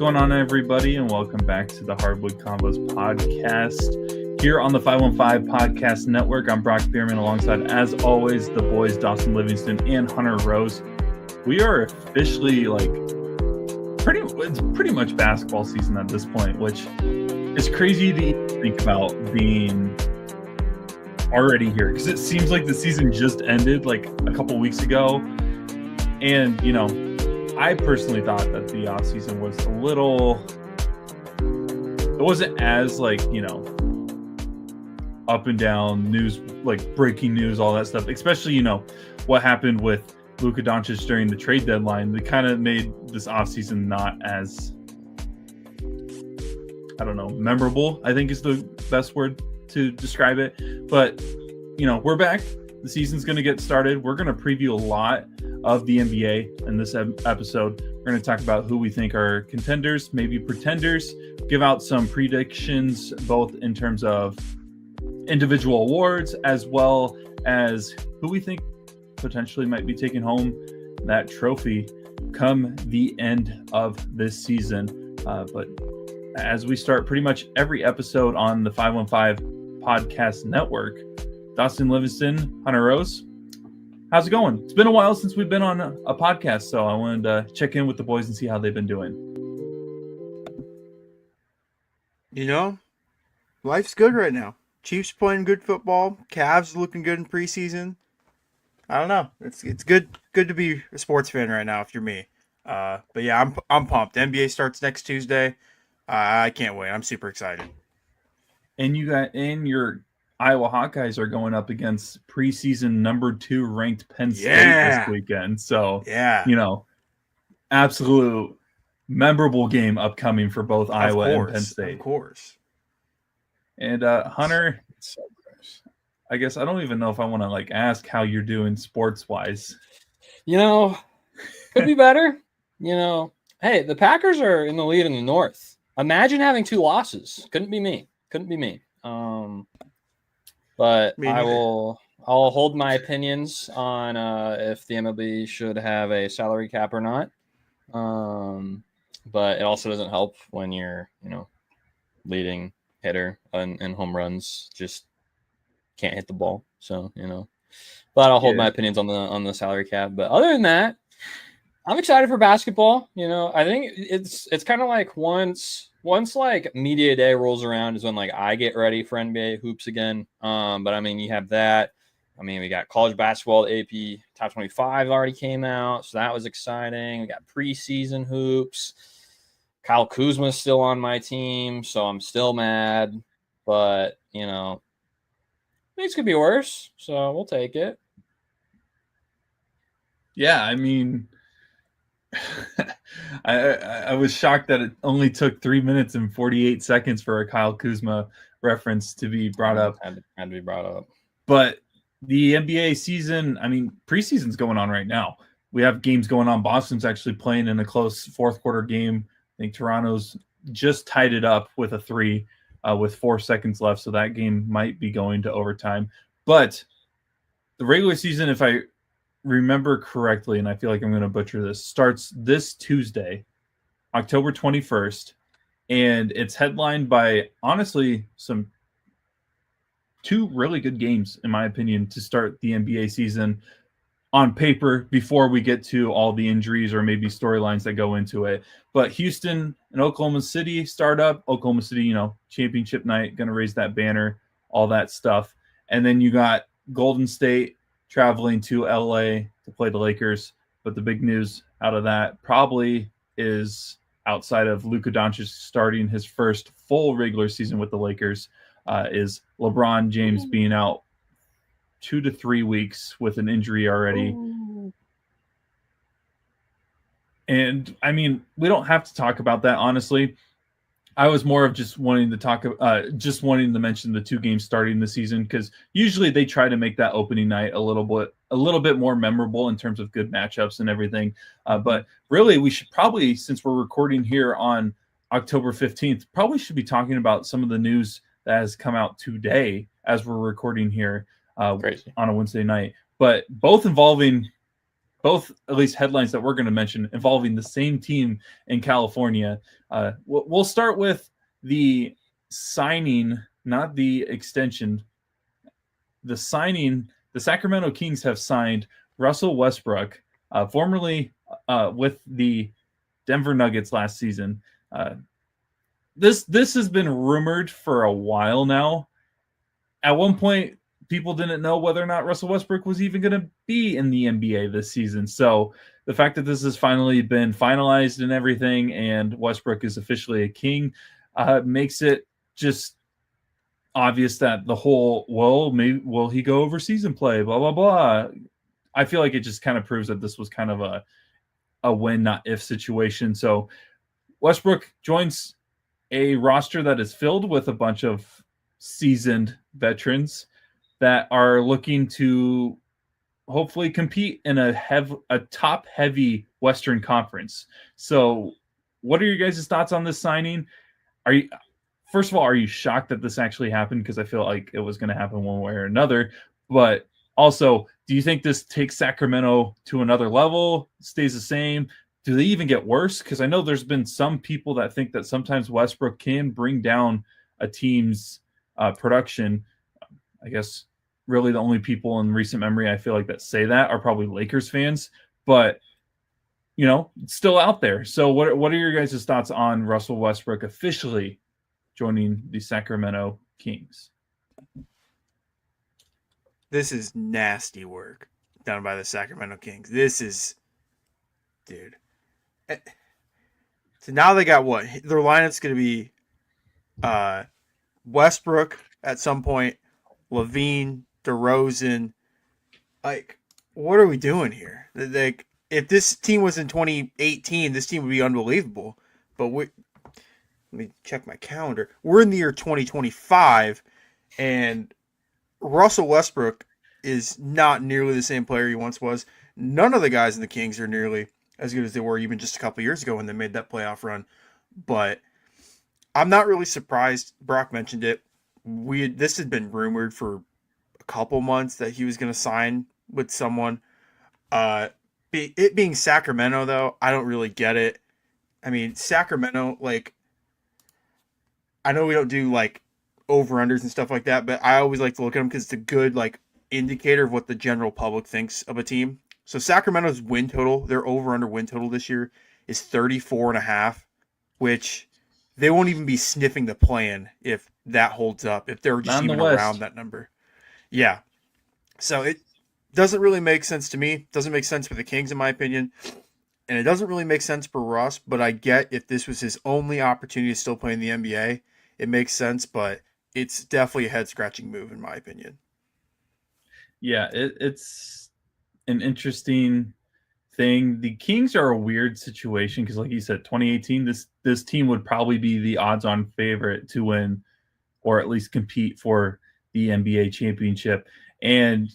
going on, everybody, and welcome back to the Hardwood Convos podcast here on the 515 Podcast Network. I'm Brock Bierman alongside, as always, the boys Dawson Livingston and Hunter Rose. We are officially it's pretty much basketball season at this point, which is crazy to think about being already here because it seems like the season just ended like a couple weeks ago. And, I personally thought that the off season was it wasn't as up and down news, like breaking news, all that stuff, especially, what happened with Luka Doncic during the trade deadline. They kind of made this off season not as, memorable, I think is the best word to describe it. But, we're back. The season's going to get started. We're going to preview a lot of the NBA in this episode. We're going to talk about who we think are contenders, maybe pretenders, give out some predictions, both in terms of individual awards, as well as who we think potentially might be taking home that trophy come the end of this season. But as we start pretty much every episode on the 515 Podcast Network, Dawson Livingston, Hunter Rose, how's it going? It's been a while since we've been on a podcast, so I wanted to check in with the boys and see how they've been doing. Life's good right now. Chiefs playing good football. Cavs looking good in preseason. I don't know. It's good to be a sports fan right now if you're me. But yeah, I'm pumped. NBA starts next Tuesday. I can't wait. I'm super excited. And your Iowa Hawkeyes are going up against preseason number 2 ranked Penn State this weekend. So, absolute memorable game upcoming for both Iowa and Penn State. Of course. And Hunter, I guess I don't even know if I want to ask how you're doing sports-wise. Could be better. Hey, the Packers are in the lead in the North. Imagine having 2 losses. Couldn't be me. But I'll hold my opinions on if the MLB should have a salary cap or not. But it also doesn't help when you're, leading hitter and home runs just can't hit the ball. So, but I'll hold my opinions on the salary cap. But other than that, I'm excited for basketball. I think it's kind of like once media day rolls around is when I get ready for NBA hoops again. But you have that. We got college basketball. The AP Top 25 already came out, so that was exciting. We got preseason hoops. Kyle Kuzma's still on my team, so I'm still mad. But things could be worse, so we'll take it. Yeah, I was shocked that it only took 3 minutes and 48 seconds for a Kyle Kuzma reference to be brought up. Had to be brought up. But the NBA season, preseason's going on right now. We have games going on. Boston's actually playing in a close fourth quarter game. I think Toronto's just tied it up with a 3 with 4 seconds left. So that game might be going to overtime. But the regular season, if I remember correctly, and I feel like I'm going to butcher this, starts this Tuesday, October 21st, and it's headlined by, honestly, 2 really good games, in my opinion, to start the NBA season on paper before we get to all the injuries or maybe storylines that go into it. But Houston and Oklahoma City start up. Oklahoma City, championship night, going to raise that banner, all that stuff. And then you got Golden State traveling to LA to play the Lakers. But the big news out of that probably is, outside of Luka Doncic starting his first full regular season with the Lakers, is LeBron James being out 2 to 3 weeks with an injury already. Ooh. And we don't have to talk about that, honestly. I was more of just wanting to mention the 2 games starting the season, because usually they try to make that opening night a little bit more memorable in terms of good matchups and everything. But really, we should probably, since we're recording here on October 15th, probably should be talking about some of the news that has come out today as we're recording here on a Wednesday night. But both involving both at least headlines that we're going to mention involving the same team in California. We'll start with the signing, not the extension. The signing, the Sacramento Kings have signed Russell Westbrook, formerly with the Denver Nuggets last season. This has been rumored for a while now. At one point, people didn't know whether or not Russell Westbrook was even going to be in the NBA this season. So the fact that this has finally been finalized and everything, and Westbrook is officially a King, makes it just obvious that the whole, well, maybe will he go overseas and play, blah, blah, blah. I feel like it just kind of proves that this was kind of a win, not if situation. So Westbrook joins a roster that is filled with a bunch of seasoned veterans that are looking to hopefully compete in a top-heavy Western Conference. So what are your guys' thoughts on this signing? First of all, are you shocked that this actually happened? Because I feel like it was going to happen one way or another. But also, do you think this takes Sacramento to another level, stays the same? Do they even get worse? Because I know there's been some people that think that sometimes Westbrook can bring down a team's production. I guess really the only people in recent memory I feel like that say that are probably Lakers fans. But, it's still out there. So what are your guys' thoughts on Russell Westbrook officially joining the Sacramento Kings? This is nasty work done by the Sacramento Kings. This is, dude. So now they got what? Their lineup's going to be Westbrook at some point, Levine, DeRozan. Like, what are we doing here? Like, if this team was in 2018, this team would be unbelievable. But let me check my calendar. We're in the year 2025, and Russell Westbrook is not nearly the same player he once was. None of the guys in the Kings are nearly as good as they were even just a couple years ago when they made that playoff run. But I'm not really surprised. Brock mentioned it. This had been rumored for a couple months that he was going to sign with someone. It being Sacramento, though, I don't really get it. I mean, Sacramento, like, I know we don't do, like, over-unders and stuff like that, but I always like to look at them because it's a good, like, indicator of what the general public thinks of a team. So Sacramento's win total, their over-under win total this year is 34.5, which they won't even be sniffing the play-in if that holds up, if they're just even around that number. Yeah. So it doesn't really make sense to me. Doesn't make sense for the Kings, in my opinion. And it doesn't really make sense for Russ, but I get if this was his only opportunity to still play in the NBA, it makes sense, but it's definitely a head-scratching move, in my opinion. Yeah, it's an interesting thing. The Kings are a weird situation because, like you said, 2018, this team would probably be the odds-on favorite to win or at least compete for the NBA championship. And,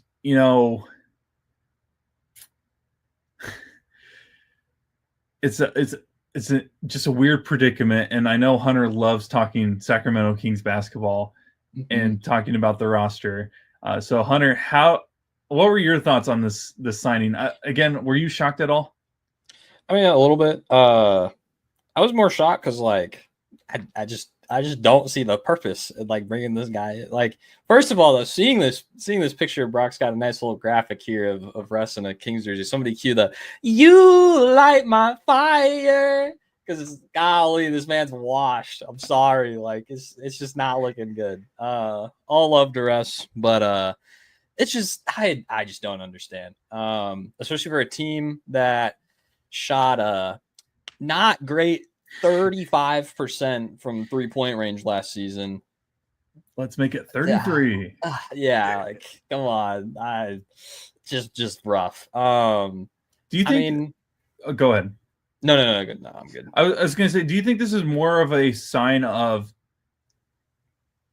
it's just a weird predicament. And I know Hunter loves talking Sacramento Kings basketball and talking about the roster. So Hunter, what were your thoughts on this signing? Again, were you shocked at all? I mean, a little bit. I was more shocked because, like, I just don't see the purpose in, like, bringing this guy. Like, first of all, though, seeing this picture, Brock's got a nice little graphic here of Russ in a Kings jersey. Somebody cue the "You light my fire" because golly, this man's washed. I'm sorry, like it's just not looking good. All love to Russ, but it's just I just don't understand. Especially for a team that shot a not great 35% from 3-point range last season. Let's make it 33. Yeah, like come on. Just rough. Do you think go ahead. No, good. No, I'm good. I was going to say, do you think this is more of a sign of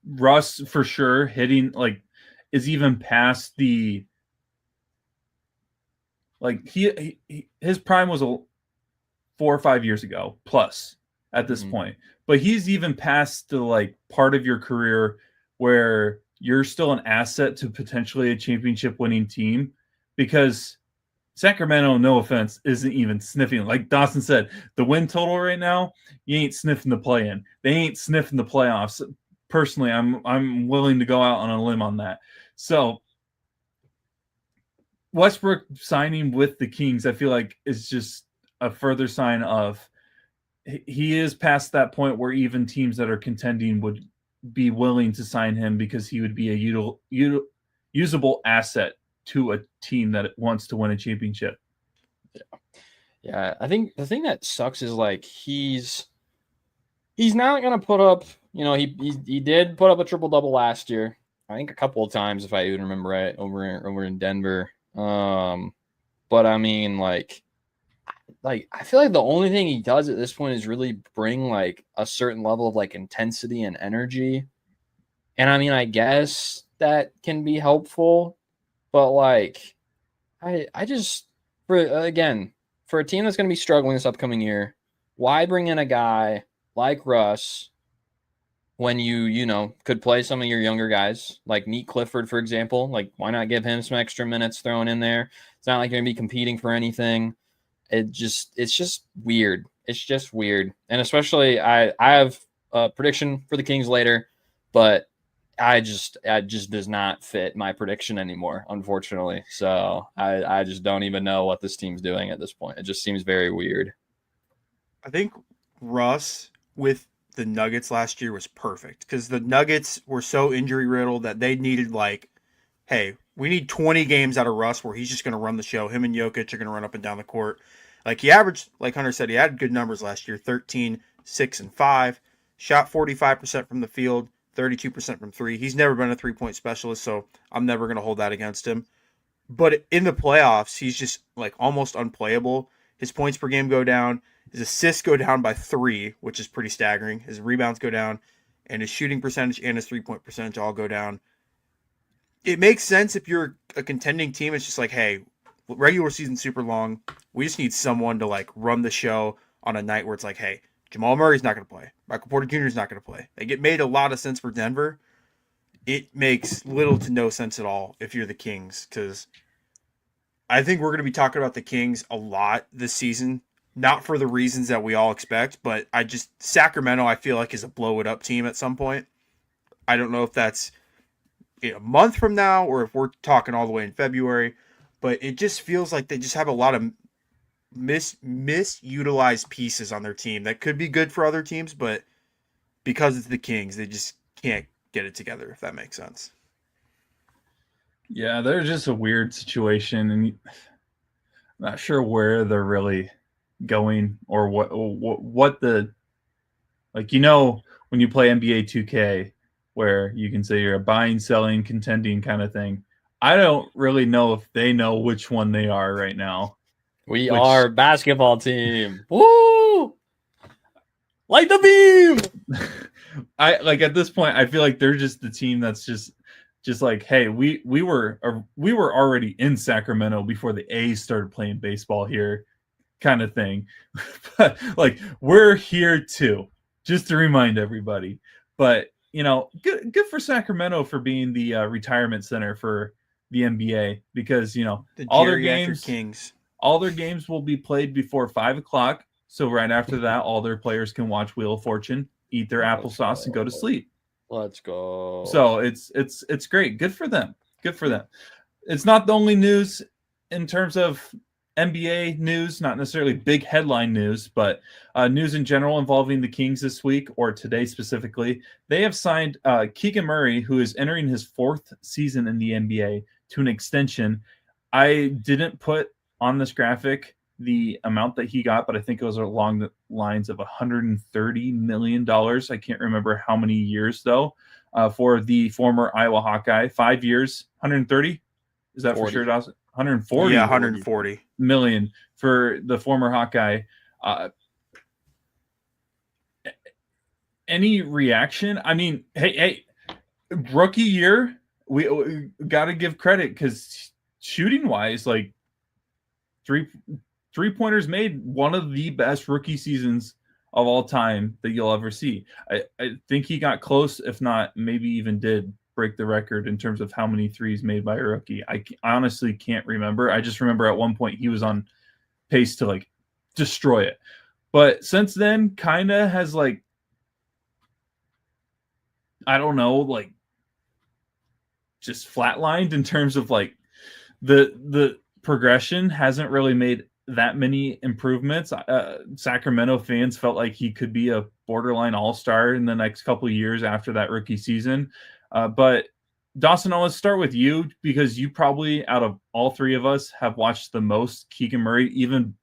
Russ for sure hitting, like, is even past the, like, his prime was 4 or 5 years ago plus at this point, but he's even past the, like, part of your career where you're still an asset to potentially a championship winning team, because Sacramento, no offense, isn't even sniffing. Like Dawson said, the win total right now, you ain't sniffing the play-in. They ain't sniffing the playoffs. Personally, I'm willing to go out on a limb on that. So Westbrook signing with the Kings, I feel like, is just a further sign of he is past that point where even teams that are contending would be willing to sign him because he would be a usable asset to a team that wants to win a championship. Yeah, I think the thing that sucks is like he's not gonna put up. He did put up a triple double last year. I think a couple of times, if I even remember right, over in Denver. But I mean, like I feel like the only thing he does at this point is really bring like a certain level of like intensity and energy. And I mean, I guess that can be helpful, but like I just for a team that's going to be struggling this upcoming year, why bring in a guy like Russ when you could play some of your younger guys like Neat Clifford, for example? Like, why not give him some extra minutes thrown in there? It's not like you're going to be competing for anything. It's just weird. It's just weird. And especially I have a prediction for the Kings later, but it just does not fit my prediction anymore, unfortunately. So I just don't even know what this team's doing at this point. It just seems very weird. I think Russ with the Nuggets last year was perfect because the Nuggets were so injury riddled that they needed like, hey, we need 20 games out of Russ where he's just going to run the show. Him and Jokic are going to run up and down the court. Like he averaged, like Hunter said, he had good numbers last year, 13, 6, and 5. Shot 45% from the field, 32% from 3. He's never been a three-point specialist, so I'm never going to hold that against him. But in the playoffs, he's just like almost unplayable. His points per game go down. His assists go down by 3, which is pretty staggering. His rebounds go down, and his shooting percentage and his three-point percentage all go down. It makes sense if you're a contending team. It's just like, hey, regular season's super long. We just need someone to like run the show on a night where it's like, hey, Jamal Murray's not going to play. Michael Porter Jr. is not going to play. Like, it made a lot of sense for Denver. It makes little to no sense at all if you're the Kings, because I think we're going to be talking about the Kings a lot this season. Not for the reasons that we all expect, but Sacramento, I feel like, is a blow it up team at some point. I don't know if that's a month from now or if we're talking all the way in February, but it just feels like they just have a lot of misutilized pieces on their team that could be good for other teams, but because it's the Kings, they just can't get it together, if that makes sense. Yeah, they're just a weird situation, and I'm not sure where they're really going or what the, like, when you play NBA 2K where you can say you're a buying, selling, contending kind of thing. I don't really know if they know which one they are right now. We are a basketball team. Woo! Light the beam. I like at this point I feel like they're just the team that's just like, hey, we were already in Sacramento before the A's started playing baseball here, kind of thing. But like, we're here too, just to remind everybody. But good for Sacramento for being the retirement center for the NBA, because the all their games will be played before 5:00. So right after that, all their players can watch Wheel of Fortune, eat their applesauce, and go to sleep. Let's go. So it's great. Good for them. Good for them. It's not the only news in terms of NBA news, not necessarily big headline news, but news in general involving the Kings this week, or today specifically. They have signed Keegan Murray, who is entering his 4th season in the NBA, to an extension. I didn't put on this graphic the amount that he got, but I think it was along the lines of $130 million. I can't remember how many years, though, for the former Iowa Hawkeye. 5 years, 130? Is that 40. For sure, Dawson? 140. Yeah, 140 million for the former Hawkeye. Any reaction? I mean, hey, rookie year, we got to give credit, because shooting wise, like three-pointers made, one of the best rookie seasons of all time that you'll ever see. I think he got close, if not maybe even did break the record in terms of how many threes made by a rookie. I honestly can't remember. I just remember at one point he was on pace to like destroy it. But since then, kind of has like, I don't know, like just flatlined in terms of like the progression hasn't really made that many improvements. Sacramento fans felt like he could be a borderline all-star in the next couple of years after that rookie season. But Dawson, I'll start with you because you probably, out of all three of us, have watched the most Keegan Murray, even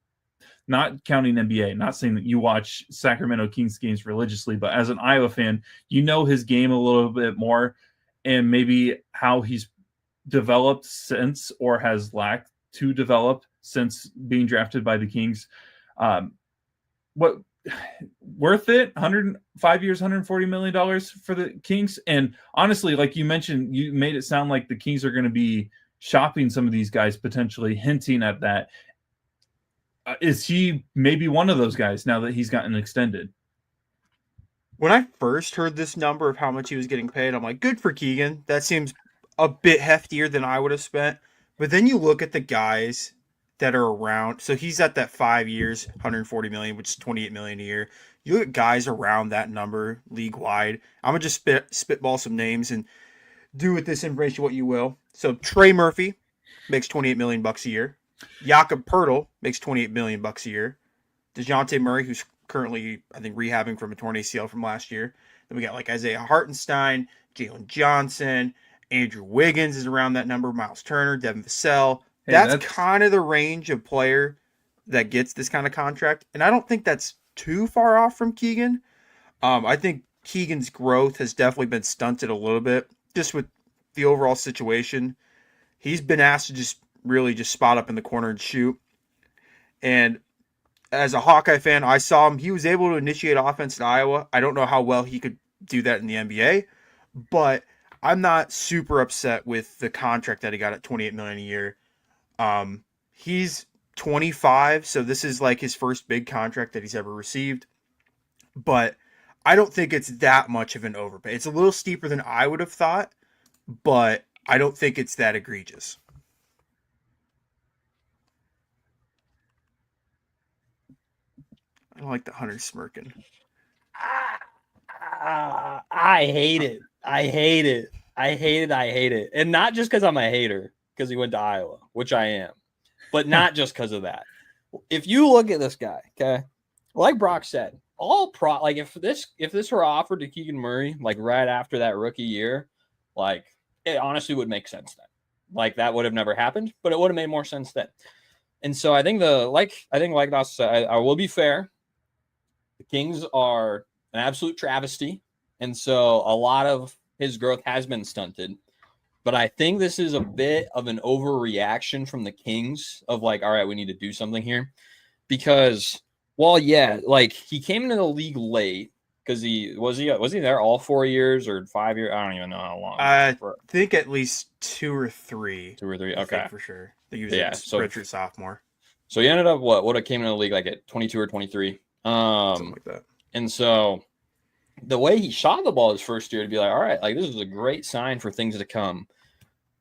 not counting NBA. Not saying that you watch Sacramento Kings games religiously, but as an Iowa fan, you know his game a little bit more and maybe how he's developed since or has lacked to develop since being drafted by the Kings. What worth it? 105 years, $140 million for the Kings. And honestly, like you mentioned, you made it sound like the Kings are going to be shopping some of these guys, potentially hinting at that. Is he maybe one of those guys now that he's gotten extended? When I first heard this number of how much he was getting paid, I'm like, good for Keegan. That seems a bit heftier than I would have spent. But then you look at the guys that are around. So he's at that 5 years, 140 million, which is 28 million a year. You look at guys around that number league wide. I'm gonna just spitball some names and do with this information what you will. So Trey Murphy makes 28 million bucks a year. Jakob Pertl makes 28 million bucks a year. DeJounte Murray, who's currently, I think, rehabbing from a torn ACL from last year. Then we got like Isaiah Hartenstein, Jalen Johnson, Andrew Wiggins is around that number, Miles Turner, Devin Vassell. Hey, that's kind of the range of player that gets this kind of contract. And I don't think that's too far off from Keegan. I think Keegan's growth has definitely been stunted a little bit just with the overall situation. He's been asked to just really just spot up in the corner and shoot. And as a Hawkeye fan, I saw him. He was able to initiate offense in Iowa. I don't know how well he could do that in the NBA, but I'm not super upset with the contract that he got at $28 million a year. He's 25, so this is like his first big contract that he's ever received. But I don't think it's that much of an overpay. It's a little steeper than I would have thought, but I don't think it's that egregious. I don't like the Hunter smirking. I hate it. I hate it. I hate it. I hate it. And not just because I'm a hater, because he went to Iowa, which I am, but not just because of that. If you look at this guy, okay, like Brock said, like if this were offered to Keegan Murray, like right after that rookie year, like it honestly would make sense then. Like that would have never happened, but it would have made more sense then. And so I think like Dawson said, I will be fair. The Kings are an absolute travesty. And so a lot of his growth has been stunted. But I think this is a bit of an overreaction from the Kings of like, all right, we need to do something here. Because, well, yeah, like he came into the league late because was he there all 4 years or 5 years? I don't even know how long. I think at least 2 or 3. 2 or 3, I okay. think for sure. He was a redshirt sophomore. So he ended up what it came into the league like at 22 or 23. Something like that. And so the way he shot the ball his first year to be like, all right, like this is a great sign for things to come.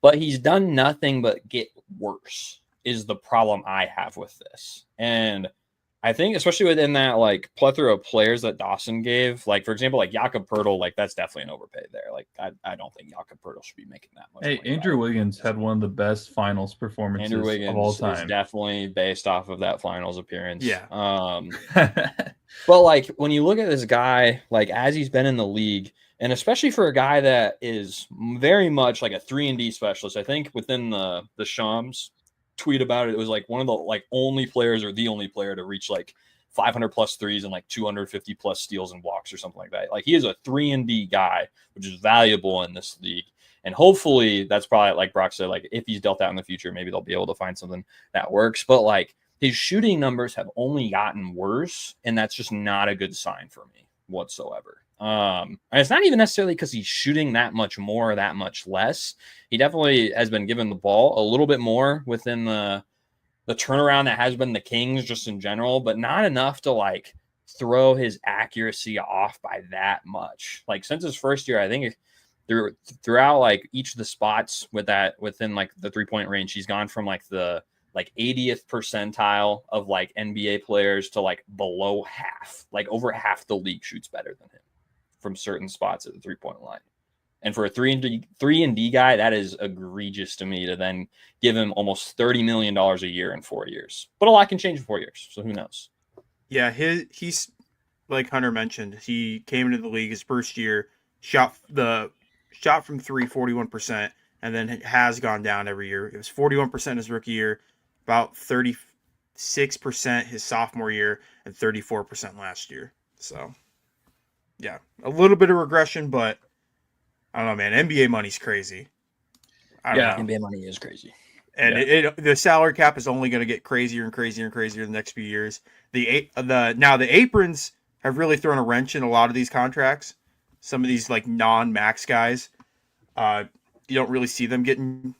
But he's done nothing but get worse is the problem I have with this. And I think especially within that like plethora of players that Dawson gave, like for example, like Jakob Pertl, like that's definitely an overpay there. Like I don't think Jakob Pertl should be making that much. Hey, Andrew Wiggins had one of the best finals performances of all time. Is definitely based off of that finals appearance. Yeah. But like when you look at this guy, like as he's been in the league, and especially for a guy that is very much like a 3-and-D specialist, I think within the Shams tweet about it, it was like one of the like only players or the only player to reach like 500 plus threes and like 250 plus steals and blocks or something like that. Like he is a 3-and-D guy, which is valuable in this league. And hopefully that's probably like Brock said, like if he's dealt out in the future, maybe they'll be able to find something that works. But like his shooting numbers have only gotten worse, and that's just not a good sign for me whatsoever. And it's not even necessarily because he's shooting that much more or that much less. He definitely has been given the ball a little bit more within the turnaround that has been the Kings just in general, but not enough to like throw his accuracy off by that much. Like since his first year, I think throughout like each of the spots within like the 3-point range, he's gone from like the 80th percentile of like NBA players to like below half, like over half the league shoots better than him from certain spots at the 3-point line. And for a 3-and-D guy, that is egregious to me to then give him almost $30 million a year in 4 years. But a lot can change in 4 years, so who knows? Yeah, he's like Hunter mentioned. He came into the league his first year, shot from 3 41%, and then it has gone down every year. It was 41% his rookie year, about 36% his sophomore year, and 34% last year. So, yeah, a little bit of regression, but I don't know, man. NBA money's crazy. I don't know. NBA money is crazy. And the salary cap is only going to get crazier and crazier and crazier in the next few years. The aprons have really thrown a wrench in a lot of these contracts. Some of these like non-max guys, you don't really see them getting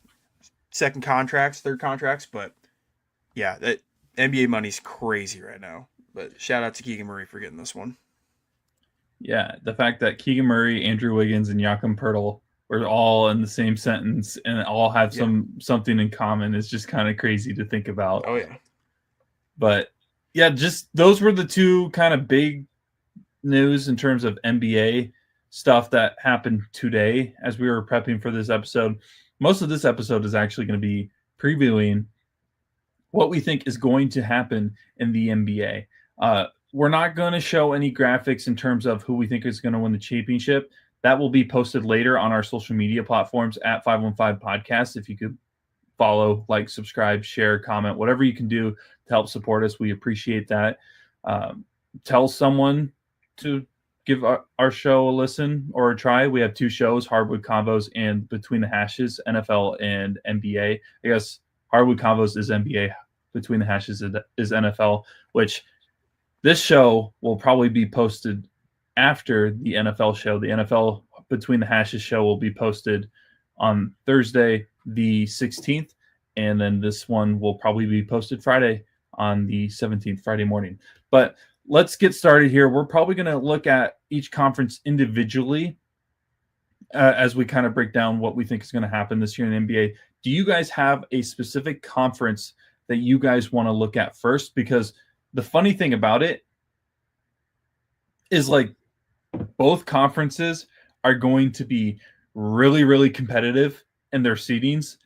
second contracts, third contracts. But yeah, that NBA money's crazy right now. But shout out to Keegan Murray for getting this one. Yeah, the fact that Keegan Murray, Andrew Wiggins, and Jakob Poeltl were all in the same sentence and all have something in common is just kind of crazy to think about. Oh yeah. But yeah, just those were the two kind of big news in terms of NBA stuff that happened today as we were prepping for this episode. Most of this episode is actually going to be previewing what we think is going to happen in the NBA. We're not going to show any graphics in terms of who we think is going to win the championship. That will be posted later on our social media platforms at 515 Podcast. If you could follow, like, subscribe, share, comment, whatever you can do to help support us, we appreciate that. Tell someone to give our show a listen or a try. We have two shows, Hardwood Convos and Between the Hashes, NFL and NBA. I guess Hardwood Convos is NBA, Between the Hashes is NFL, which this show will probably be posted after the NFL show. The NFL Between the Hashes show will be posted on Thursday, the 16th, and then this one will probably be posted Friday on the 17th, Friday morning. But let's get started here. We're probably going to look at each conference individually as we kind of break down what we think is going to happen this year in the NBA. Do you guys have a specific conference that you guys want to look at first? Because the funny thing about it is, like, both conferences are going to be really, really competitive in their seedings,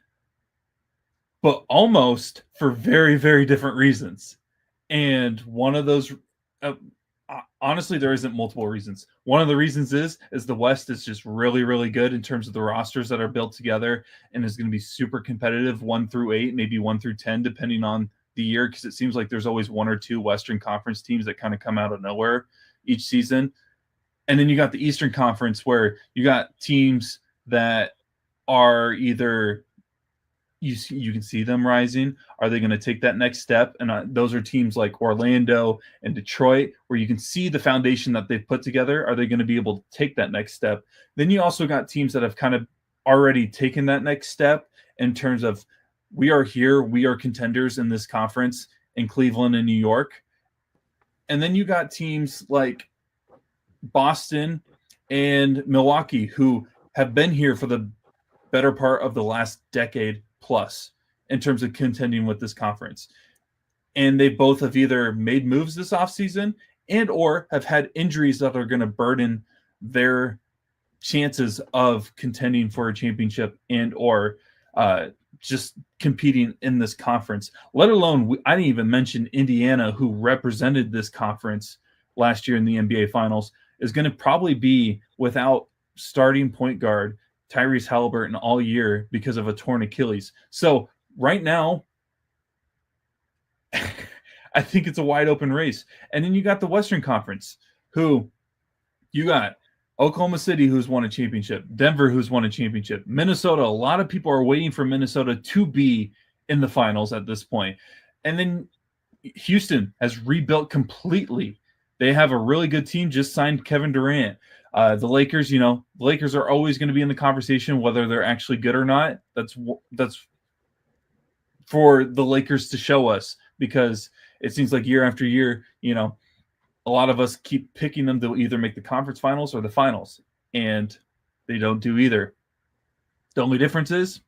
but almost for very, very different reasons. And one of those, honestly, there isn't multiple reasons. One of the reasons is the West is just really, really good in terms of the rosters that are built together and is going to be super competitive 1 through 8, maybe 1 through 10, depending on the year, because it seems like there's always 1 or 2 Western Conference teams that kind of come out of nowhere each season. And then you got the Eastern Conference where you got teams that are either you can see them rising. Are they going to take that next step? And those are teams like Orlando and Detroit, where you can see the foundation that they've put together. Are they going to be able to take that next step? Then you also got teams that have kind of already taken that next step in terms of, we are here, we are contenders in this conference in Cleveland and New York. And then you got teams like Boston and Milwaukee, who have been here for the better part of the last decade plus in terms of contending with this conference. And they both have either made moves this offseason and or have had injuries that are going to burden their chances of contending for a championship and or just competing in this conference. Let alone, I didn't even mention Indiana, who represented this conference last year in the NBA Finals, is going to probably be without starting point guard Tyrese Halliburton all year because of a torn Achilles. So right now, I think it's a wide open race. And then you got the Western Conference, who you got Oklahoma City, who's won a championship, Denver, who's won a championship, Minnesota. A lot of people are waiting for Minnesota to be in the finals at this point. And then Houston has rebuilt completely. They have a really good team, just signed Kevin Durant. The Lakers, the Lakers are always going to be in the conversation, whether they're actually good or not. That's for the Lakers to show us, because it seems like year after year, a lot of us keep picking them to either make the conference finals or the finals. And they don't do either. The only difference is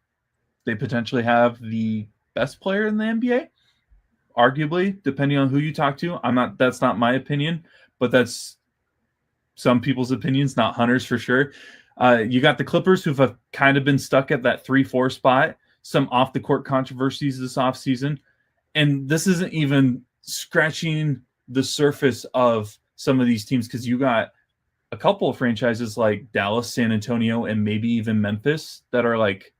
they potentially have the best player in the NBA, arguably, depending on who you talk to. That's not my opinion, but that's some people's opinions, not Hunter's for sure. You got the Clippers, who've kind of been stuck at that 3-4 spot, some off the court controversies this offseason. And this isn't even scratching the surface of some of these teams, because you got a couple of franchises like Dallas, San Antonio, and maybe even Memphis that are like,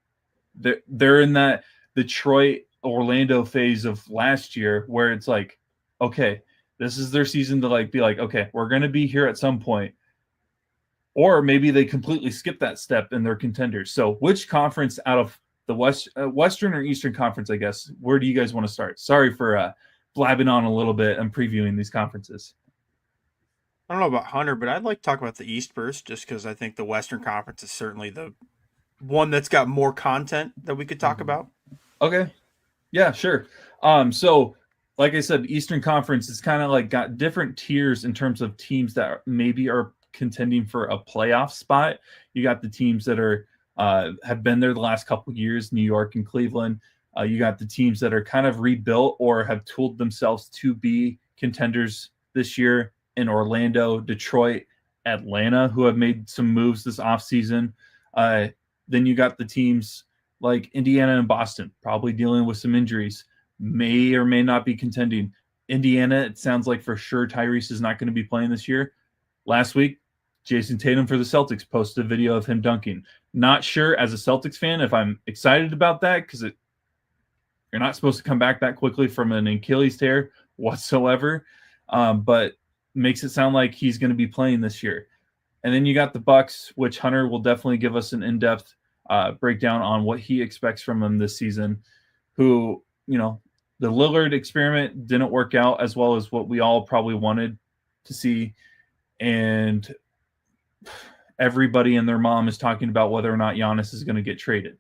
they're in that Detroit, Orlando phase of last year where it's like, okay, this is their season to like be like, okay, we're going to be here at some point. Or maybe they completely skip that step and they're contenders. So which conference out of the Western or Eastern Conference, I guess, where do you guys want to start? Sorry for blabbing on a little bit and previewing these conferences. I don't know about Hunter, but I'd like to talk about the East first, just because I think the Western Conference is certainly the one that's got more content that we could talk about. Okay. Yeah, sure. So like I said, Eastern Conference is kind of like got different tiers in terms of teams that maybe are contending for a playoff spot. You got the teams that are have been there the last couple of years, New York and Cleveland. You got the teams that are kind of rebuilt or have tooled themselves to be contenders this year in Orlando, Detroit, Atlanta, who have made some moves this offseason. Then you got the teams like Indiana and Boston, probably dealing with some injuries, may or may not be contending. Indiana, it sounds like for sure Tyrese is not going to be playing this year. Last week, Jason Tatum for the Celtics posted a video of him dunking. Not sure as a Celtics fan if I'm excited about that, because you're not supposed to come back that quickly from an Achilles tear whatsoever, but makes it sound like he's going to be playing this year. And then you got the Bucks, which Hunter will definitely give us an in-depth breakdown on what he expects from them this season, who, you know, the Lillard experiment didn't work out as well as what we all probably wanted to see. And everybody and their mom is talking about whether or not Giannis is going to get traded.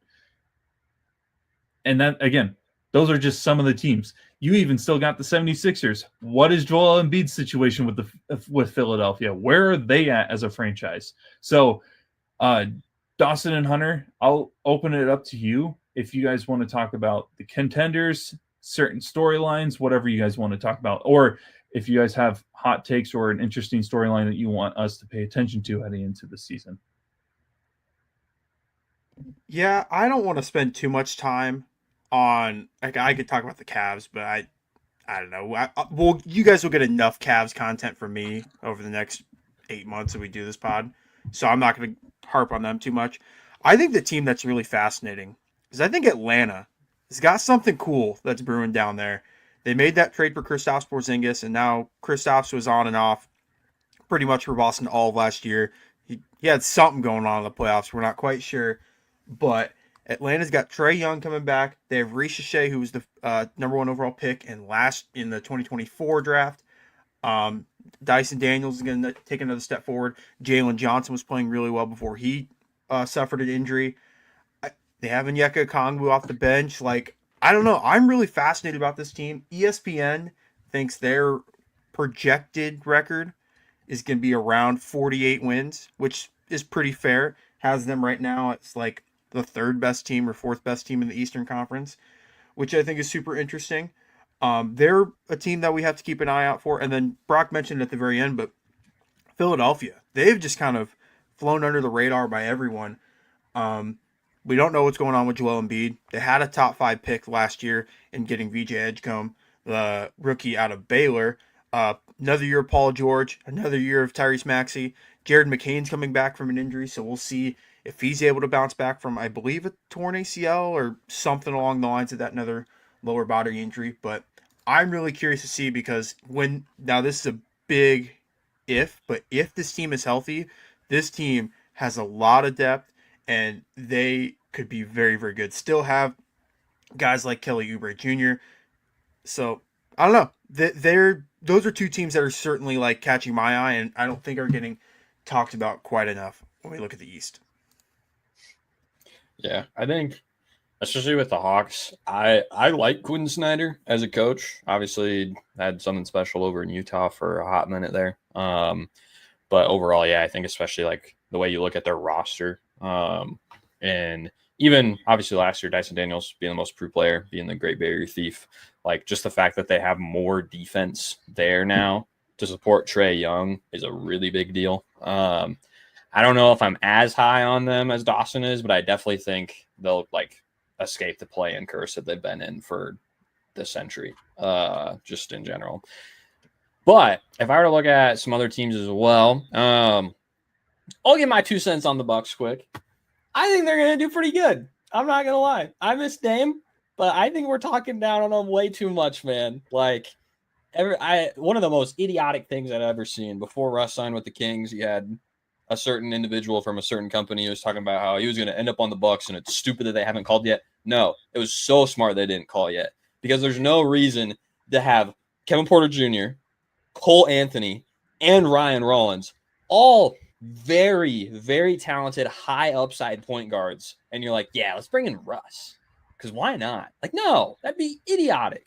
And that, again, those are just some of the teams. You even still got the 76ers. What is Joel Embiid's situation with Philadelphia? Where are they at as a franchise? So, Dawson and Hunter, I'll open it up to you if you guys want to talk about the contenders, certain storylines, whatever you guys want to talk about, or if you guys have hot takes or an interesting storyline that you want us to pay attention to heading into the season. Yeah, I don't want to spend too much time on, like, I could talk about the Cavs, but I don't know. Well, you guys will get enough Cavs content from me over the next 8 months that we do this pod, so I'm not going to harp on them too much. I think the team that's really fascinating is I think Atlanta has got something cool that's brewing down there. They made that trade for Kristaps Porzingis, and now Kristaps was on and off pretty much for Boston all of last year. He had something going on in the playoffs. We're not quite sure, but Atlanta's got Trae Young coming back. They have Reece Shea, who was the number 1 overall pick in the 2024 draft. Dyson Daniels is going to take another step forward. Jalen Johnson was playing really well before he suffered an injury. They have Onyeka Okongwu off the bench. Like, I don't know. I'm really fascinated about this team. ESPN thinks their projected record is going to be around 48 wins, which is pretty fair. Has them right now, it's like the 3rd best team or 4th best team in the Eastern Conference, which I think is super interesting. They're a team that we have to keep an eye out for. And then Brock mentioned at the very end, but Philadelphia, they've just kind of flown under the radar by everyone. We don't know what's going on with Joel Embiid. They had a top 5 pick last year in getting VJ Edgecombe, the rookie out of Baylor. Another year of Paul George, another year of Tyrese Maxey. Jared McCain's coming back from an injury, so we'll see if he's able to bounce back from, I believe, a torn ACL or something along the lines of that, another lower body injury. But I'm really curious to see, because now this is a big if, but if this team is healthy, this team has a lot of depth, and they could be very, very good. Still have guys like Kelly Oubre Jr. So, I don't know. Those are 2 teams that are certainly like catching my eye, and I don't think are getting talked about quite enough when we look at the East. Yeah, I think, especially with the Hawks, I like Quinn Snyder as a coach. Obviously, had something special over in Utah for a hot minute there. But overall, yeah, I think especially like the way you look at their roster, And even obviously last year, Dyson Daniels being the most improved player, being the great barrier thief, like just the fact that they have more defense there now to support Trae Young is a really big deal. I don't know if I'm as high on them as Dawson is, but I definitely think they'll like escape the play-in curse that they've been in for the century, just in general. But if I were to look at some other teams as well, I'll get my 2 cents on the Bucks quick. I think they're going to do pretty good. I'm not going to lie. I miss Dame, but I think we're talking down on them way too much, man. Like, one of the most idiotic things I'd ever seen before Russ signed with the Kings, you had a certain individual from a certain company who was talking about how he was going to end up on the Bucks, and it's stupid that they haven't called yet. No, it was so smart they didn't call yet, because there's no reason to have Kevin Porter Jr., Cole Anthony, and Ryan Rollins all very, very talented, high upside point guards. And you're like, yeah, let's bring in Russ, because why not? Like, no, that'd be idiotic.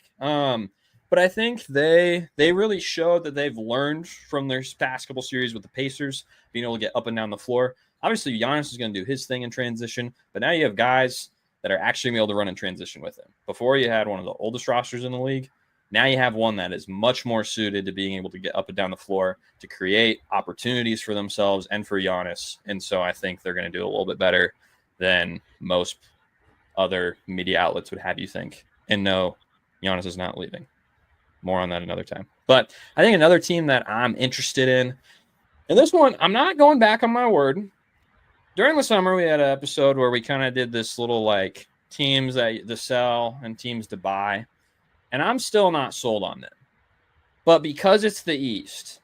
But I think they really showed that they've learned from their past couple series with the Pacers, being able to get up and down the floor. Obviously, Giannis is going to do his thing in transition, but now you have guys that are actually going to be able to run in transition with him. Before, you had one of the oldest rosters in the league. Now you have one that is much more suited to being able to get up and down the floor, to create opportunities for themselves and for Giannis. And so I think they're going to do a little bit better than most other media outlets would have you think. And no, Giannis is not leaving. More on that another time. But I think another team that I'm interested in, and this one, I'm not going back on my word. During the summer, we had an episode where we kind of did this little like teams that to sell and teams to buy. And I'm still not sold on them. But because it's the East,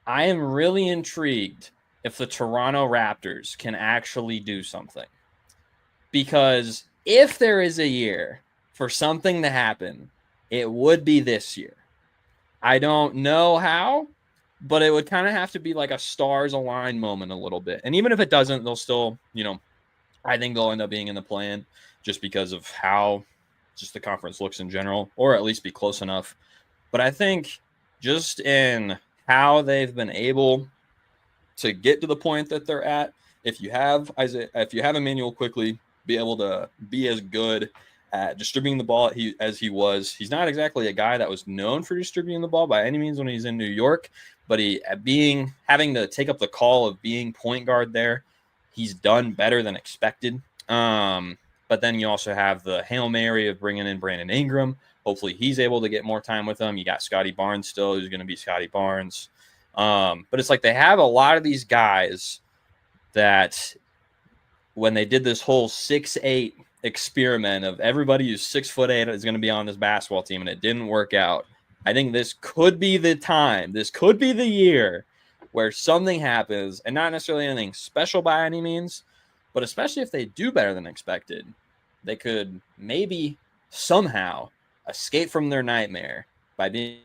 I am really intrigued if the Toronto Raptors can actually do something. Because if there is a year for something to happen, it would be this year. I don't know how, but it would kind of have to be like a stars align moment a little bit. And even if it doesn't, they'll still, I think they'll end up being in the play-in just because of how just the conference looks in general, or at least be close enough. But I think just in how they've been able to get to the point that they're at, if you have Emmanuel quickly be able to be as good at distributing the ball as he was. He's not exactly a guy that was known for distributing the ball by any means when he's in New York, but having to take up the call of being point guard there, he's done better than expected. But then you also have the Hail Mary of bringing in Brandon Ingram. Hopefully he's able to get more time with them. You got Scotty Barnes still, who's going to be Scotty Barnes. But it's like they have a lot of these guys that when they did this whole 6'8" experiment of everybody who's 6'8" is going to be on this basketball team, and it didn't work out. I think this could be the time. This could be the year where something happens, and not necessarily anything special by any means, but especially if they do better than expected, they could maybe somehow escape from their nightmare by being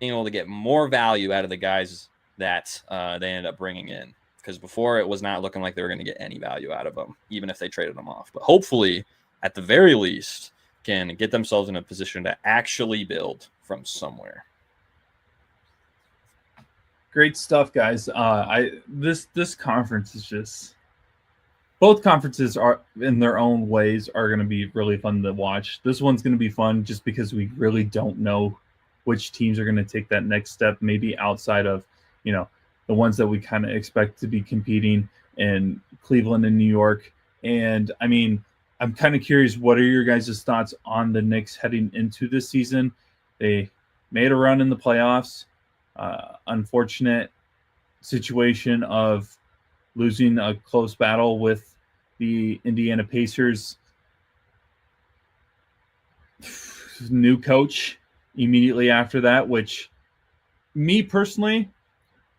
able to get more value out of the guys that they ended up bringing in. Because before, it was not looking like they were going to get any value out of them, even if they traded them off. But hopefully, at the very least, can get themselves in a position to actually build from somewhere. Great stuff, guys. This conference is just... Both conferences are, in their own ways, are going to be really fun to watch. This one's going to be fun just because we really don't know which teams are going to take that next step, maybe outside of, the ones that we kind of expect to be competing in Cleveland and New York. And, I'm kind of curious, what are your guys' thoughts on the Knicks heading into this season? They made a run in the playoffs. Unfortunate situation of losing a close battle with the Indiana Pacers. New coach immediately after that, which me personally,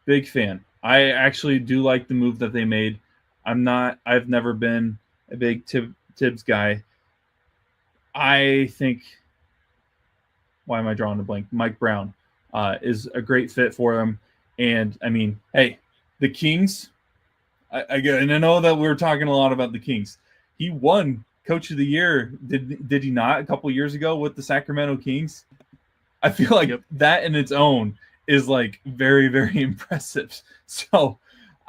big fan. I actually do like the move that they made. I've never been a big Tibbs guy. I think, why am I drawing a blank? Mike Brown is a great fit for them. And hey, the Kings, I know that we're talking a lot about the Kings. He won Coach of the Year, did he not, a couple years ago with the Sacramento Kings? I feel like that in its own is like very, very impressive. So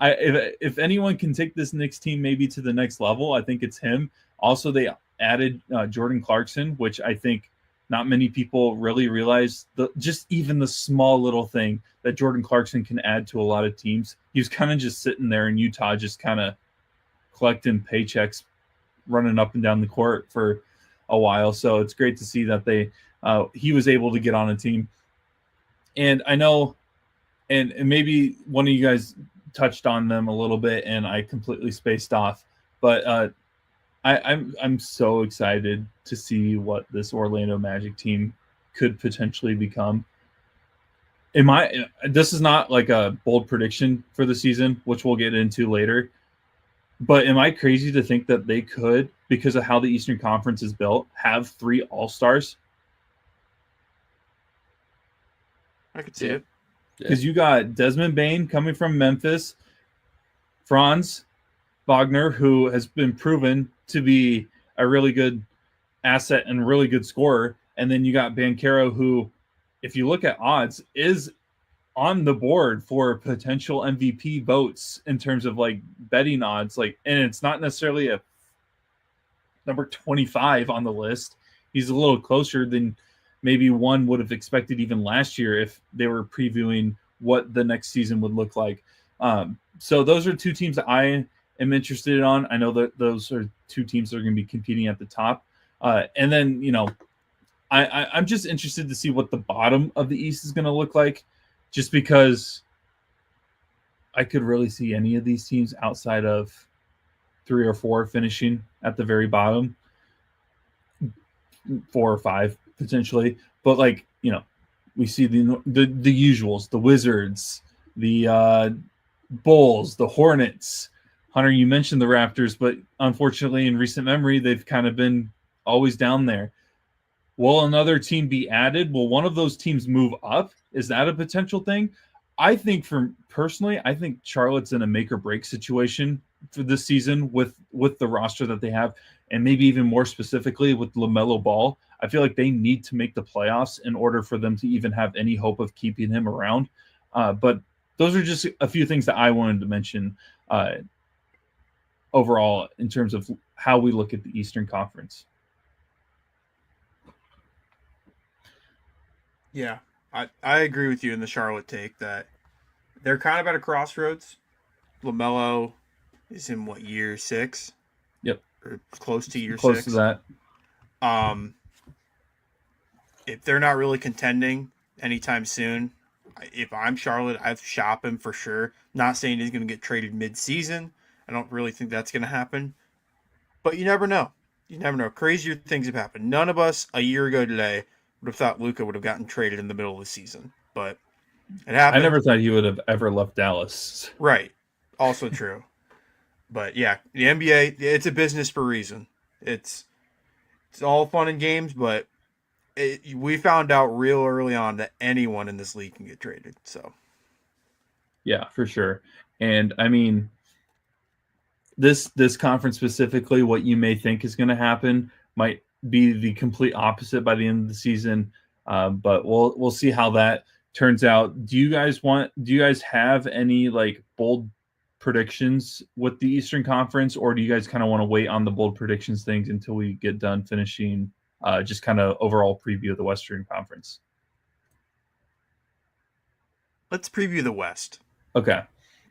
if anyone can take this Knicks team maybe to the next level, I think it's him. Also, they added Jordan Clarkson, which I think not many people really realize. Just even the small little thing that Jordan Clarkson can add to a lot of teams. He was kind of just sitting there in Utah, just kind of collecting paychecks, running up and down the court for a while. So it's great to see that he was able to get on a team. And I know, and maybe one of you guys touched on them a little bit, and I completely spaced off. But I'm so excited to see what this Orlando Magic team could potentially become. This is not like a bold prediction for the season, which we'll get into later. But am I crazy to think that they could, because of how the Eastern Conference is built, have 3 All-Stars? I could see it. Because you got Desmond Bane coming from Memphis, Franz Wagner, who has been proven to be a really good asset and really good scorer. And then you got Banchero, who, if you look at odds, is on the board for potential MVP votes in terms of like betting odds. And it's not necessarily a number 25 on the list. He's a little closer than maybe one would have expected even last year if they were previewing what the next season would look like. So those are 2 teams that I am interested on. I know that those are 2 teams that are going to be competing at the top. And then, I'm just interested to see what the bottom of the East is going to look like, just because I could really see any of these teams outside of 3 or 4 finishing at the very bottom, 4 or 5 potentially. But we see the usuals, the Wizards, the Bulls, the Hornets. Hunter, you mentioned the Raptors, but unfortunately in recent memory, they've kind of been always down there. Will another team be added? Will one of those teams move up? Is that a potential thing? I think Charlotte's in a make or break situation for this season with the roster that they have, and maybe even more specifically with LaMelo Ball. I feel like they need to make the playoffs in order for them to even have any hope of keeping him around. But those are just a few things that I wanted to mention overall in terms of how we look at the Eastern Conference. Yeah, I agree with you in the Charlotte take that they're kind of at a crossroads. LaMelo is in year 6? Yep. Or close to year 6. Close to that. If they're not really contending anytime soon, if I'm Charlotte, I'd shop him for sure. Not saying he's going to get traded mid-season. I don't really think that's going to happen. But you never know. You never know. Crazier things have happened. None of us a year ago today would have thought Luka would have gotten traded in the middle of the season. But it happened. I never thought he would have ever left Dallas. Right. Also true. But yeah, the NBA, it's a business for a reason. It's all fun and games, but we found out real early on that anyone in this league can get traded. So, yeah, for sure. And I mean, this conference specifically, what you may think is going to happen might be the complete opposite by the end of the season. But we'll see how that turns out. Do you guys have any bold predictions with the Eastern Conference, or do you guys kind of want to wait on the bold predictions things until we get done finishing just kind of overall preview of the Western Conference? Let's preview the West. Okay.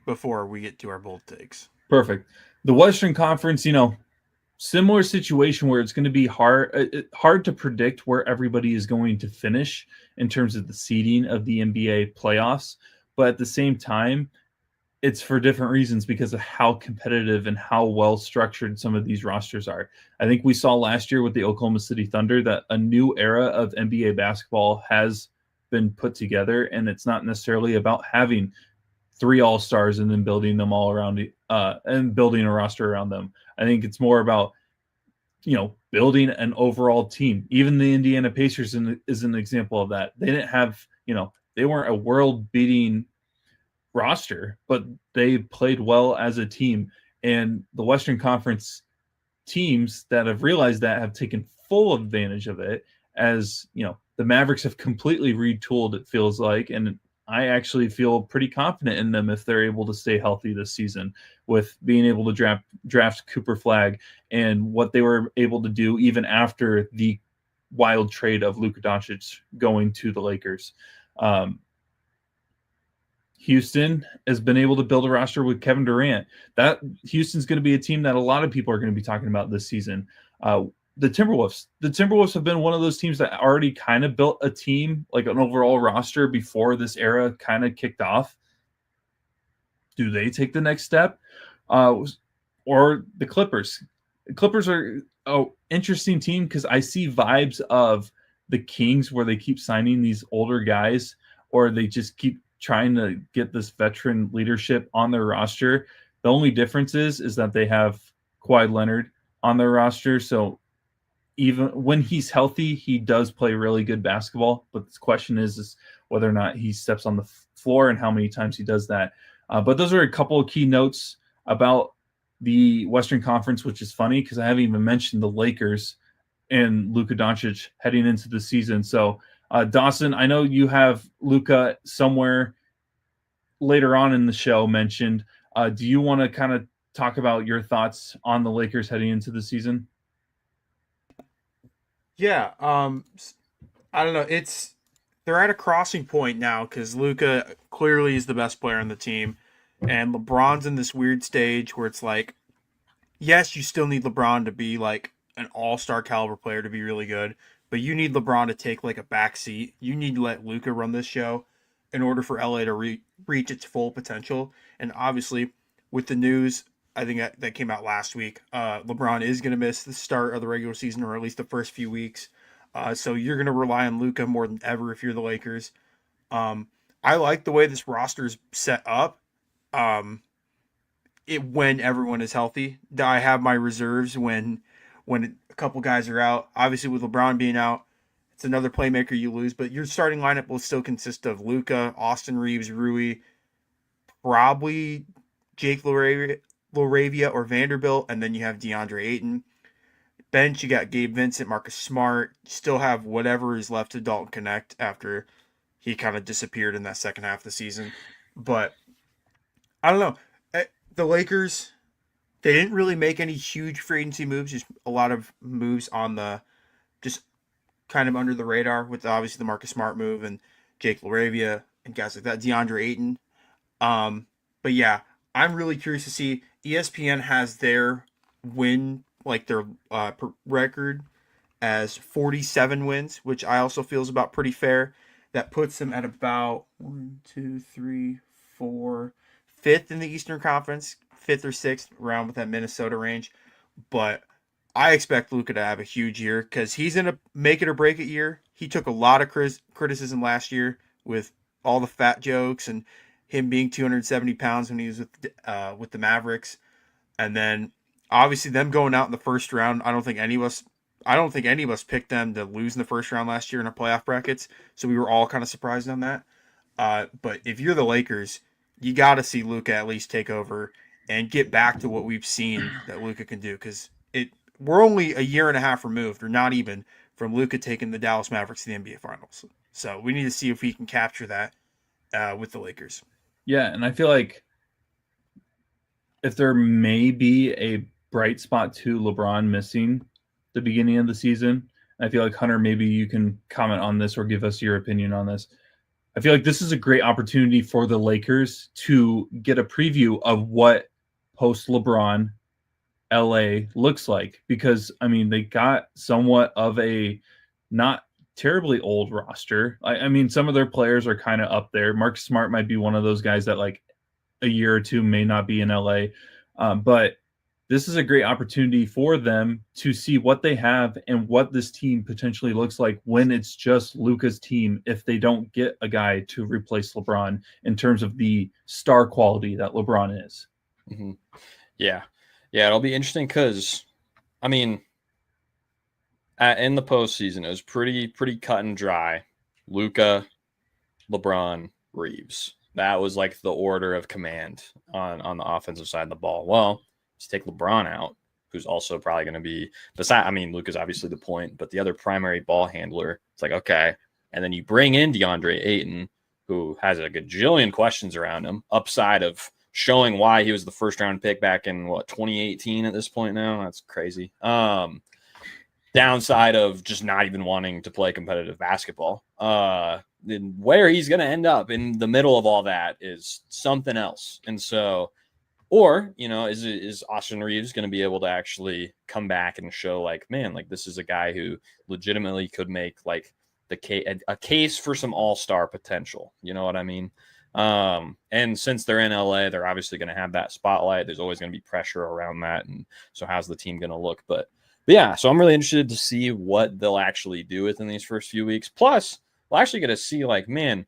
Before we get to our bold takes. Perfect. The Western Conference, similar situation where it's going to be hard to predict where everybody is going to finish in terms of the seeding of the NBA playoffs. But at the same time, it's for different reasons because of how competitive and how well structured some of these rosters are. I think we saw last year with the Oklahoma City Thunder that a new era of NBA basketball has been put together, and it's not necessarily about having 3 all-stars and then building them all around and building a roster around them. I think it's more about, building an overall team. Even the Indiana Pacers is an example of that. They didn't have, they weren't a world-beating roster, but they played well as a team. And the Western Conference teams that have realized that have taken full advantage of it, as, the Mavericks have completely retooled, it feels like, and I actually feel pretty confident in them if they're able to stay healthy this season, with being able to draft Cooper Flag and what they were able to do even after the wild trade of Luka Doncic going to the Lakers. Houston has been able to build a roster with Kevin Durant. That Houston's going to be a team that a lot of people are going to be talking about this season. The Timberwolves have been one of those teams that already kind of built a team, like an overall roster, before this era kind of kicked off. Do they take the next step? Or the Clippers? The Clippers are an interesting team because I see vibes of the Kings, where they keep signing these older guys, or they just keep trying to get this veteran leadership on their roster. The only difference is that they have Kawhi Leonard on their roster. So even when he's healthy, he does play really good basketball. But the question is whether or not he steps on the floor and how many times he does that. But those are a couple of key notes about the Western Conference, which is funny because I haven't even mentioned the Lakers and Luka Doncic heading into the season. So Dawson, I know you have Luka somewhere later on in the show mentioned. Do you want to kind of talk about your thoughts on the Lakers heading into the season? Yeah, I don't know. They're at a crossing point now because Luka clearly is the best player on the team, and LeBron's in this weird stage where it's like, yes, you still need LeBron to be like an all-star caliber player to be really good, but you need LeBron to take like a back seat. You need to let Luka run this show in order for LA to reach its full potential. And obviously, with the news, I think that came out last week, LeBron is going to miss the start of the regular season, or at least the first few weeks. So you're going to rely on Luka more than ever if you're the Lakers. I like the way this roster is set up. When everyone is healthy, I have my reserves when a couple guys are out. Obviously, with LeBron being out, it's another playmaker you lose, but your starting lineup will still consist of Luka, Austin Reeves, Rui, probably Jake Laravia or Vanderbilt, and then you have DeAndre Ayton. Bench, you got Gabe Vincent, Marcus Smart. You still have whatever is left of Dalton Connect after he kind of disappeared in that second half of the season. But I don't know. The Lakers, they didn't really make any huge free agency moves, just a lot of moves on the just kind of under the radar, with obviously the Marcus Smart move and Jake Laravia and guys like that, DeAndre Ayton. But yeah, I'm really curious to see. ESPN has their win, like their record, as 47 wins, which I also feel is about pretty fair. That puts them at about 1, 2, 3, 4, fifth in the Eastern Conference, fifth or sixth, around with that Minnesota range. But I expect Luka to have a huge year because he's in a make it or break it year. He took a lot of criticism last year with all the fat jokes and him being 270 pounds when he was with the Mavericks, and then obviously them going out in the first round. I don't think any of us picked them to lose in the first round last year in our playoff brackets, so we were all kind of surprised on that. But if you're the Lakers, you got to see Luka at least take over and get back to what we've seen that Luka can do, because we're only a year and a half removed, or not even, from Luka taking the Dallas Mavericks to the NBA Finals. So we need to see if we can capture that with the Lakers. Yeah, and I feel like if there may be a bright spot to LeBron missing the beginning of the season, I feel like, Hunter, maybe you can comment on this or give us your opinion on this. I feel like this is a great opportunity for the Lakers to get a preview of what post-LeBron LA looks like, because, I mean, they got somewhat of a not terribly old roster. I mean, some of their players are kind of up there. Marcus Smart might be one of those guys that like a year or two may not be in LA. But this is a great opportunity for them to see what they have and what this team potentially looks like when it's just Luka's team, if they don't get a guy to replace LeBron in terms of the star quality that LeBron is. Mm-hmm. Yeah, it'll be interesting because, I mean, in the postseason, it was pretty cut and dry. Luka, LeBron, Reeves. That was like the order of command on the offensive side of the ball. Well, let's take LeBron out, who's also probably going to be Luka's obviously the point, but the other primary ball handler. It's like, okay. And then you bring in DeAndre Ayton, who has a gajillion questions around him, upside of showing why he was the first round pick back in 2018 at this point now. That's crazy. Downside of just not even wanting to play competitive basketball. And where he's going to end up in the middle of all that is something else. And so, or, is Austin Reeves going to be able to actually come back and show like, man, like this is a guy who legitimately could make like a case for some all-star potential. You know what I mean? And since they're in LA, they're obviously going to have that spotlight. There's always going to be pressure around that. And so how's the team going to look? But yeah, so I'm really interested to see what they'll actually do within these first few weeks. Plus, we'll actually get to see like, man,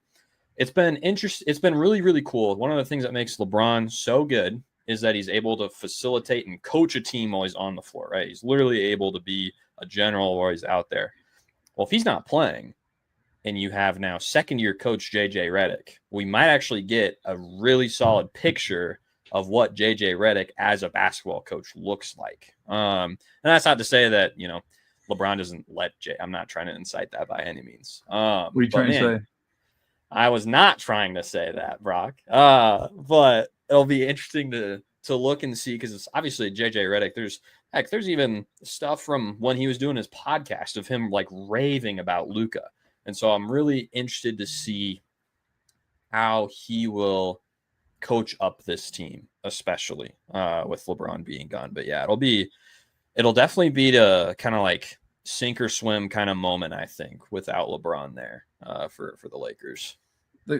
it's been interesting. It's been really, really cool. One of the things that makes LeBron so good is that he's able to facilitate and coach a team while he's on the floor, right? He's literally able to be a general while he's out there. Well, if he's not playing and you have now second-year coach JJ Redick, we might actually get a really solid picture of what JJ Redick as a basketball coach looks like. And that's not to say that, LeBron doesn't let Jay. I'm not trying to incite that by any means. What are you trying to say? I was not trying to say that, Brock. But it'll be interesting to look and see, because it's obviously JJ Redick. There's even stuff from when he was doing his podcast of him like raving about Luka. And so I'm really interested to see how he will coach up this team, especially with LeBron being gone. But yeah, it'll definitely be to kind of like sink or swim kind of moment, I think, without LeBron there for the Lakers. The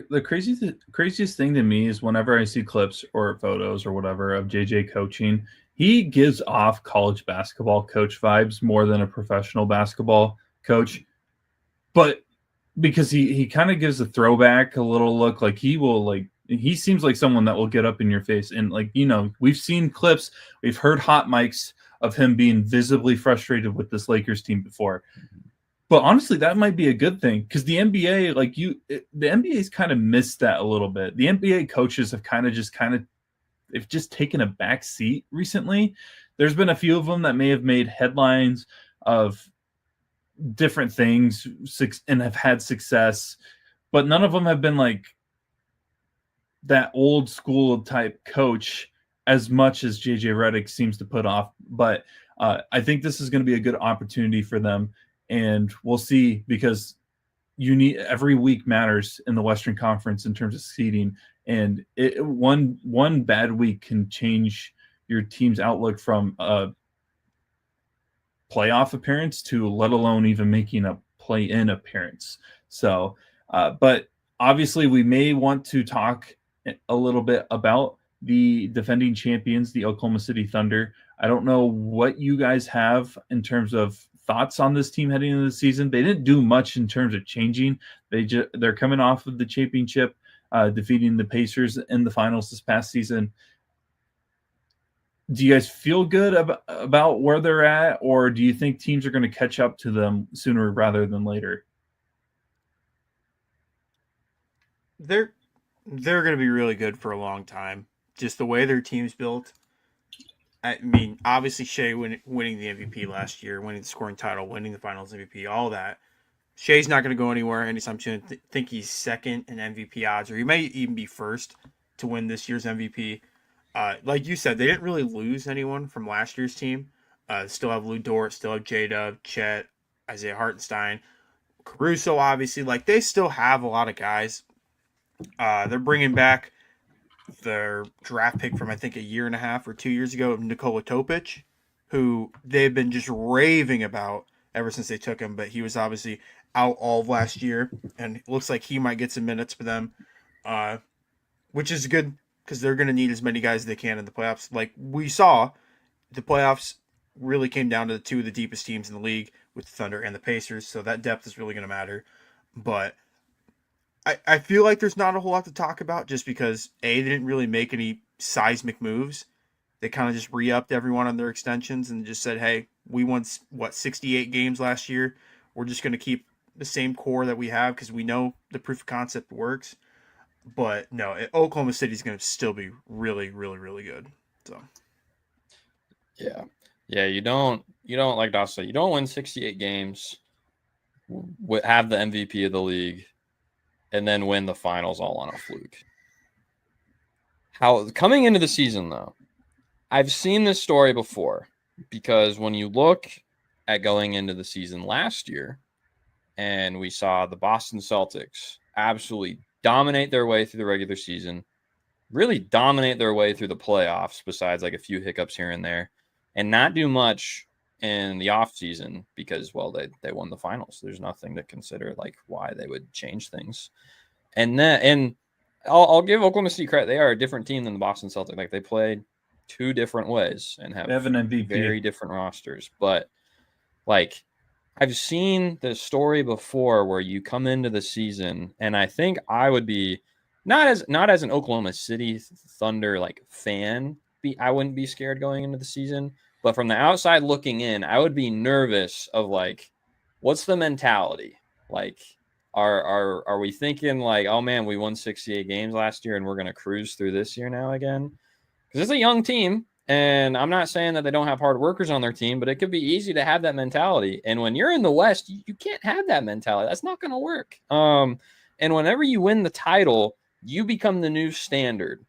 craziest thing to me is whenever I see clips or photos or whatever of JJ coaching, he gives off college basketball coach vibes more than a professional basketball coach. But because he kind of gives a throwback, a little look, like he seems like someone that will get up in your face. And like, we've seen clips, we've heard hot mics of him being visibly frustrated with this Lakers team before. But honestly, that might be a good thing, because the NBA, the NBA's kind of missed that a little bit. The NBA coaches have they've just taken a back seat recently. There's been a few of them that may have made headlines of different things and have had success, but none of them have been like that old school type coach as much as JJ Redick seems to put off. But I think this is going to be a good opportunity for them. And we'll see, because every week matters in the Western Conference in terms of seeding. And one bad week can change your team's outlook from a playoff appearance to let alone even making a play-in appearance. So, but obviously we may want to talk a little bit about the defending champions, the Oklahoma City Thunder. I don't know what you guys have in terms of thoughts on this team heading into the season. They didn't do much in terms of changing. They're coming off of the championship, defeating the Pacers in the finals this past season. Do you guys feel good about where they're at, or do you think teams are going to catch up to them sooner rather than later? They're going to be really good for a long time. Just the way their team's built. I mean, obviously Shea winning the MVP last year, winning the scoring title, winning the Finals MVP, all that. Shea's not going to go anywhere anytime soon. I think he's second in MVP odds, or he may even be first to win this year's MVP. Like you said, they didn't really lose anyone from last year's team. Still have Lou Dort, still have J-Dub, Chet, Isaiah Hartenstein, Caruso, obviously. Like, they still have a lot of guys. They're bringing back their draft pick from, I think, a year and a half or 2 years ago, Nikola Topic, who they've been just raving about ever since they took him, but he was obviously out all of last year, and it looks like he might get some minutes for them, which is good, because they're going to need as many guys as they can in the playoffs. Like we saw, the playoffs really came down to the two of the deepest teams in the league with the Thunder and the Pacers, so that depth is really going to matter. But I feel like there's not a whole lot to talk about, just because, A, they didn't really make any seismic moves. They kind of just re-upped everyone on their extensions and just said, hey, we won, 68 games last year. We're just going to keep the same core that we have because we know the proof of concept works. But no, Oklahoma City is going to still be really, really, really good. So, yeah, you don't like Dawson. You don't win 68 games, have the MVP of the league, and then win the finals all on a fluke. How coming into the season though, I've seen this story before because when you look at going into the season last year, and we saw the Boston Celtics absolutely dominate their way through the regular season, really dominate their way through the playoffs, besides like a few hiccups here and there, and not do much in the offseason because, well, they won the finals. There's nothing to consider like why they would change things. And I'll give Oklahoma City credit. They are a different team than the Boston Celtics. Like they played two different ways and have an MVP. Very different rosters. But like I've seen the story before where you come into the season, and I think I would be not as an Oklahoma City Thunder like fan. I wouldn't be scared going into the season, but from the outside looking in, I would be nervous of like, what's the mentality? Like, are we thinking like, oh man, we won 68 games last year and we're gonna cruise through this year now again? Because it's a young team, and I'm not saying that they don't have hard workers on their team, but it could be easy to have that mentality. And when you're in the West, you can't have that mentality. That's not gonna work. And whenever you win the title, you become the new standard.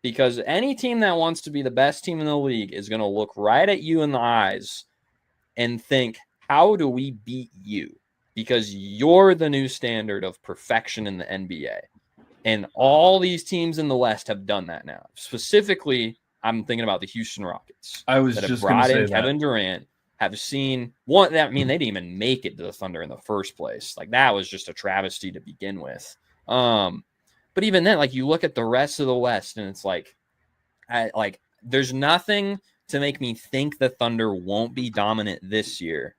Because any team that wants to be the best team in the league is going to look right at you in the eyes and think, how do we beat you? Because you're the new standard of perfection in the NBA. And all these teams in the West have done that now. Specifically, I'm thinking about the Houston Rockets. I was that have just going to say that. Kevin Durant, have seen one. That mean they didn't even make it to the Thunder in the first place. Like that was just a travesty to begin with. But even then, like you look at the rest of the West, and it's like there's nothing to make me think the Thunder won't be dominant this year,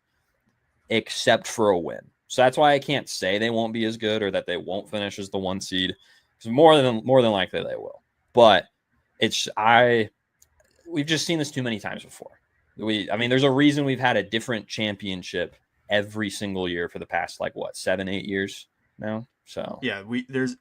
except for a win. So that's why I can't say they won't be as good or that they won't finish as the 1 seed. Because more than likely they will. But we've just seen this too many times before. There's a reason we've had a different championship every single year for the past 7-8 years now. So yeah, there's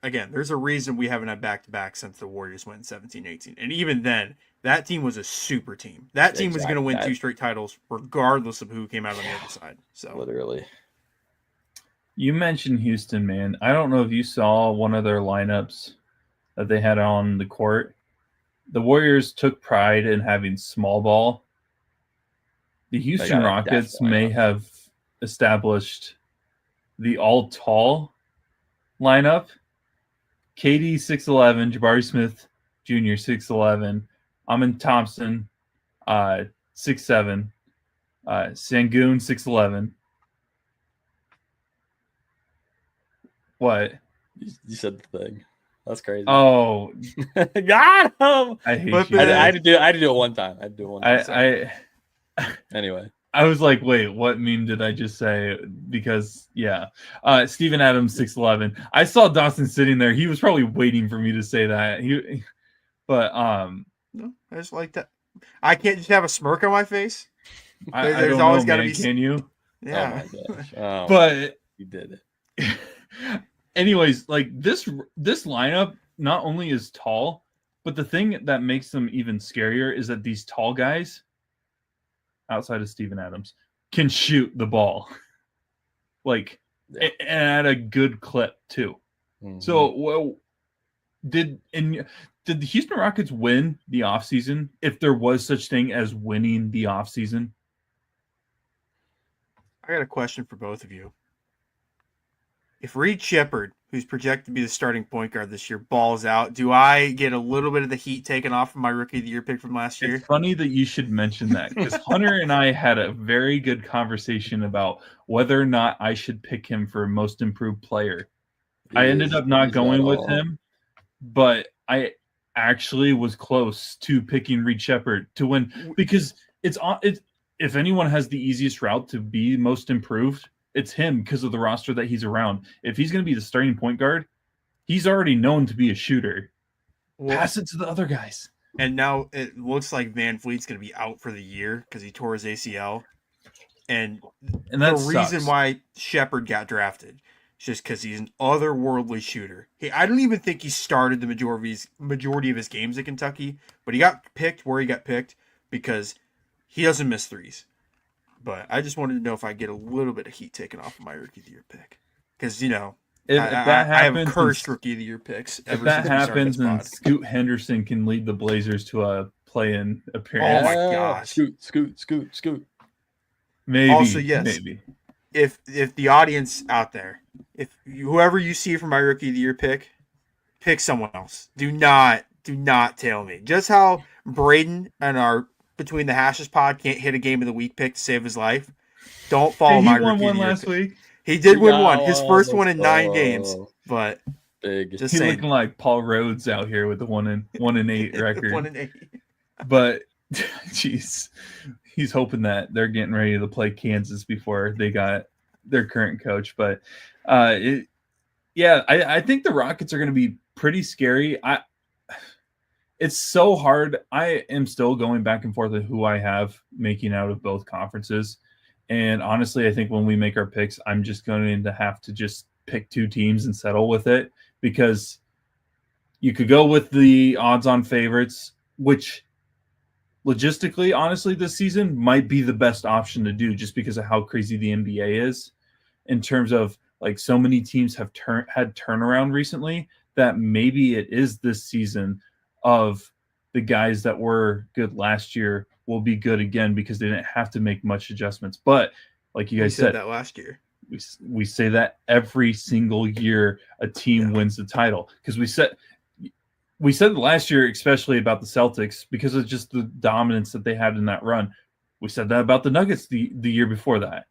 a reason we haven't had back-to-back since the Warriors went 17-18. And even then, that team was a super team. That team was going to win 2 straight titles regardless of who came out on the other side. So literally. You mentioned Houston, man. I don't know if you saw one of their lineups that they had on the court. The Warriors took pride in having small ball. The Houston Rockets may have established the all-tall lineup. KD 6'11", Jabari Smith Jr. 6'11", Amin Thompson 6'7", Sangoon 6'11". What? You said the thing. That's crazy. Oh, got him! I hate you. I had to do it one time. Anyway. I was like, wait, what meme did I just say? Because, yeah. Steven Adams, 6'11". I saw Dawson sitting there. He was probably waiting for me to say that. No, I just like that. I can't just have a smirk on my face. There's always got to be. Can you? Yeah. Oh, my gosh. But you did it. Anyways, like this lineup not only is tall, but the thing that makes them even scarier is that these tall guys, outside of Steven Adams, can shoot the ball and at a good clip too. Mm-hmm. So, did the Houston Rockets win the offseason, if there was such thing as winning the offseason? I got a question for both of you. If Reed Sheppard, who's projected to be the starting point guard this year, balls out, do I get a little bit of the heat taken off from my Rookie of the Year pick from last year? It's funny that you should mention that, because Hunter and I had a very good conversation about whether or not I should pick him for Most Improved Player. I ended up not going with him, but I actually was close to picking Reed Sheppard to win, because it's if anyone has the easiest route to be Most Improved, it's him because of the roster that he's around. If he's going to be the starting point guard, he's already known to be a shooter. Pass it to the other guys. And now it looks like Van Vliet's going to be out for the year because he tore his ACL. And the reason why Sheppard got drafted is just because he's an otherworldly shooter. I don't even think he started the majority of his games at Kentucky, but he got picked where he got picked because he doesn't miss threes. But I just wanted to know if I get a little bit of heat taken off of my Rookie of the Year pick. Because, If that I have happens, cursed rookie of the year picks. if that happens, then Scoot Henderson can lead the Blazers to a play-in appearance. Oh my gosh. Scoot. Maybe. Also, yes. Maybe. If the audience out there, whoever you see for my rookie of the year pick someone else. Do not tail me. Just how Braden and our Between the Hashes pod can't hit a game of the week pick to save his life. Don't follow my rookie of the year. He won one last week. He did win one. His first one in 9 games. But big. Just He's saying. looking like Paul Rhodes out here with the 1-8 record. 1-8. But jeez, he's hoping that they're getting ready to play Kansas before they got their current coach. But I think the Rockets are going to be pretty scary. It's so hard. I am still going back and forth with who I have making out of both conferences. And honestly, I think when we make our picks, I'm just going to have to just pick 2 teams and settle with it, because you could go with the odds-on favorites, which logistically, honestly, this season might be the best option to do just because of how crazy the NBA is in terms of like so many teams have had turnaround recently that maybe it is this season of the guys that were good last year will be good again because they didn't have to make much adjustments. But like you guys said that last year, we say that every single year a team wins the title, because we said last year, especially about the Celtics, because of just the dominance that they had in that run. We said that about the Nuggets the year before that.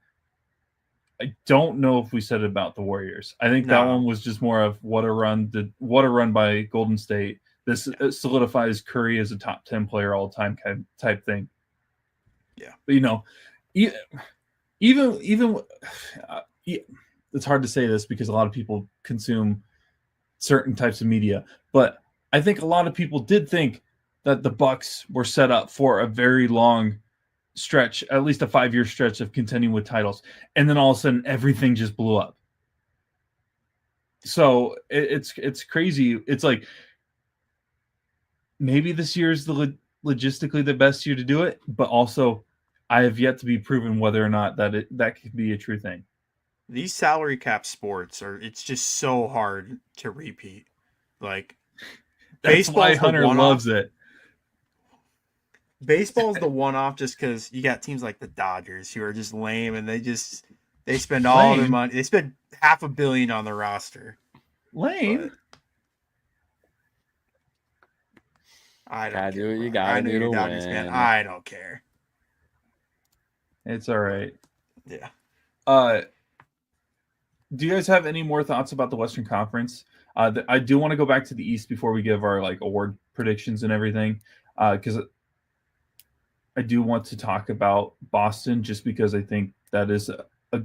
I don't know if we said it about the Warriors. I think that one was just more of what a run by Golden State. This solidifies Curry as a top 10 player all time type thing. Yeah. But, even it's hard to say this because a lot of people consume certain types of media, but I think a lot of people did think that the Bucks were set up for a very long stretch, at least a 5-year stretch of contending with titles. And then all of a sudden everything just blew up. So it's crazy. It's like, maybe this year is logistically the best year to do it, but also I have yet to be proven whether or not that could be a true thing. These salary cap sports it's just so hard to repeat. Like, that's why Hunter loves it. Baseball's the one-off just because you got teams like the Dodgers who are just lame and they spend all their money. They spend $500 million on their roster. Lame. I don't gotta care. do what you gotta do to Dodgers, win. man. I don't care. It's all right. Yeah. Do you guys have any more thoughts about the Western Conference? I do want to go back to the East before we give our award predictions and everything, because I do want to talk about Boston just because I think that is a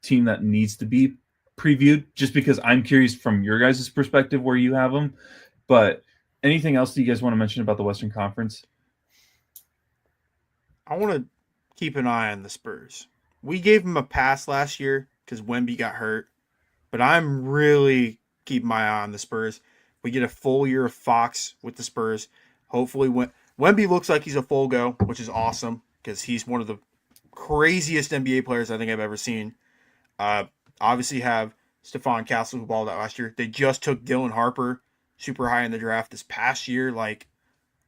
team that needs to be previewed. Just because I'm curious from your guys' perspective where you have them, but. Anything else that you guys want to mention about the Western Conference? I want to keep an eye on the Spurs. We gave them a pass last year because Wemby got hurt, but I'm really keeping my eye on the Spurs. We get a full year of Fox with the Spurs. Hopefully, Wemby looks like he's a full go, which is awesome because he's one of the craziest NBA players I think I've ever seen. Obviously, have Stephon Castle who balled out last year. They just took Dylan Harper super high in the draft this past year. Like,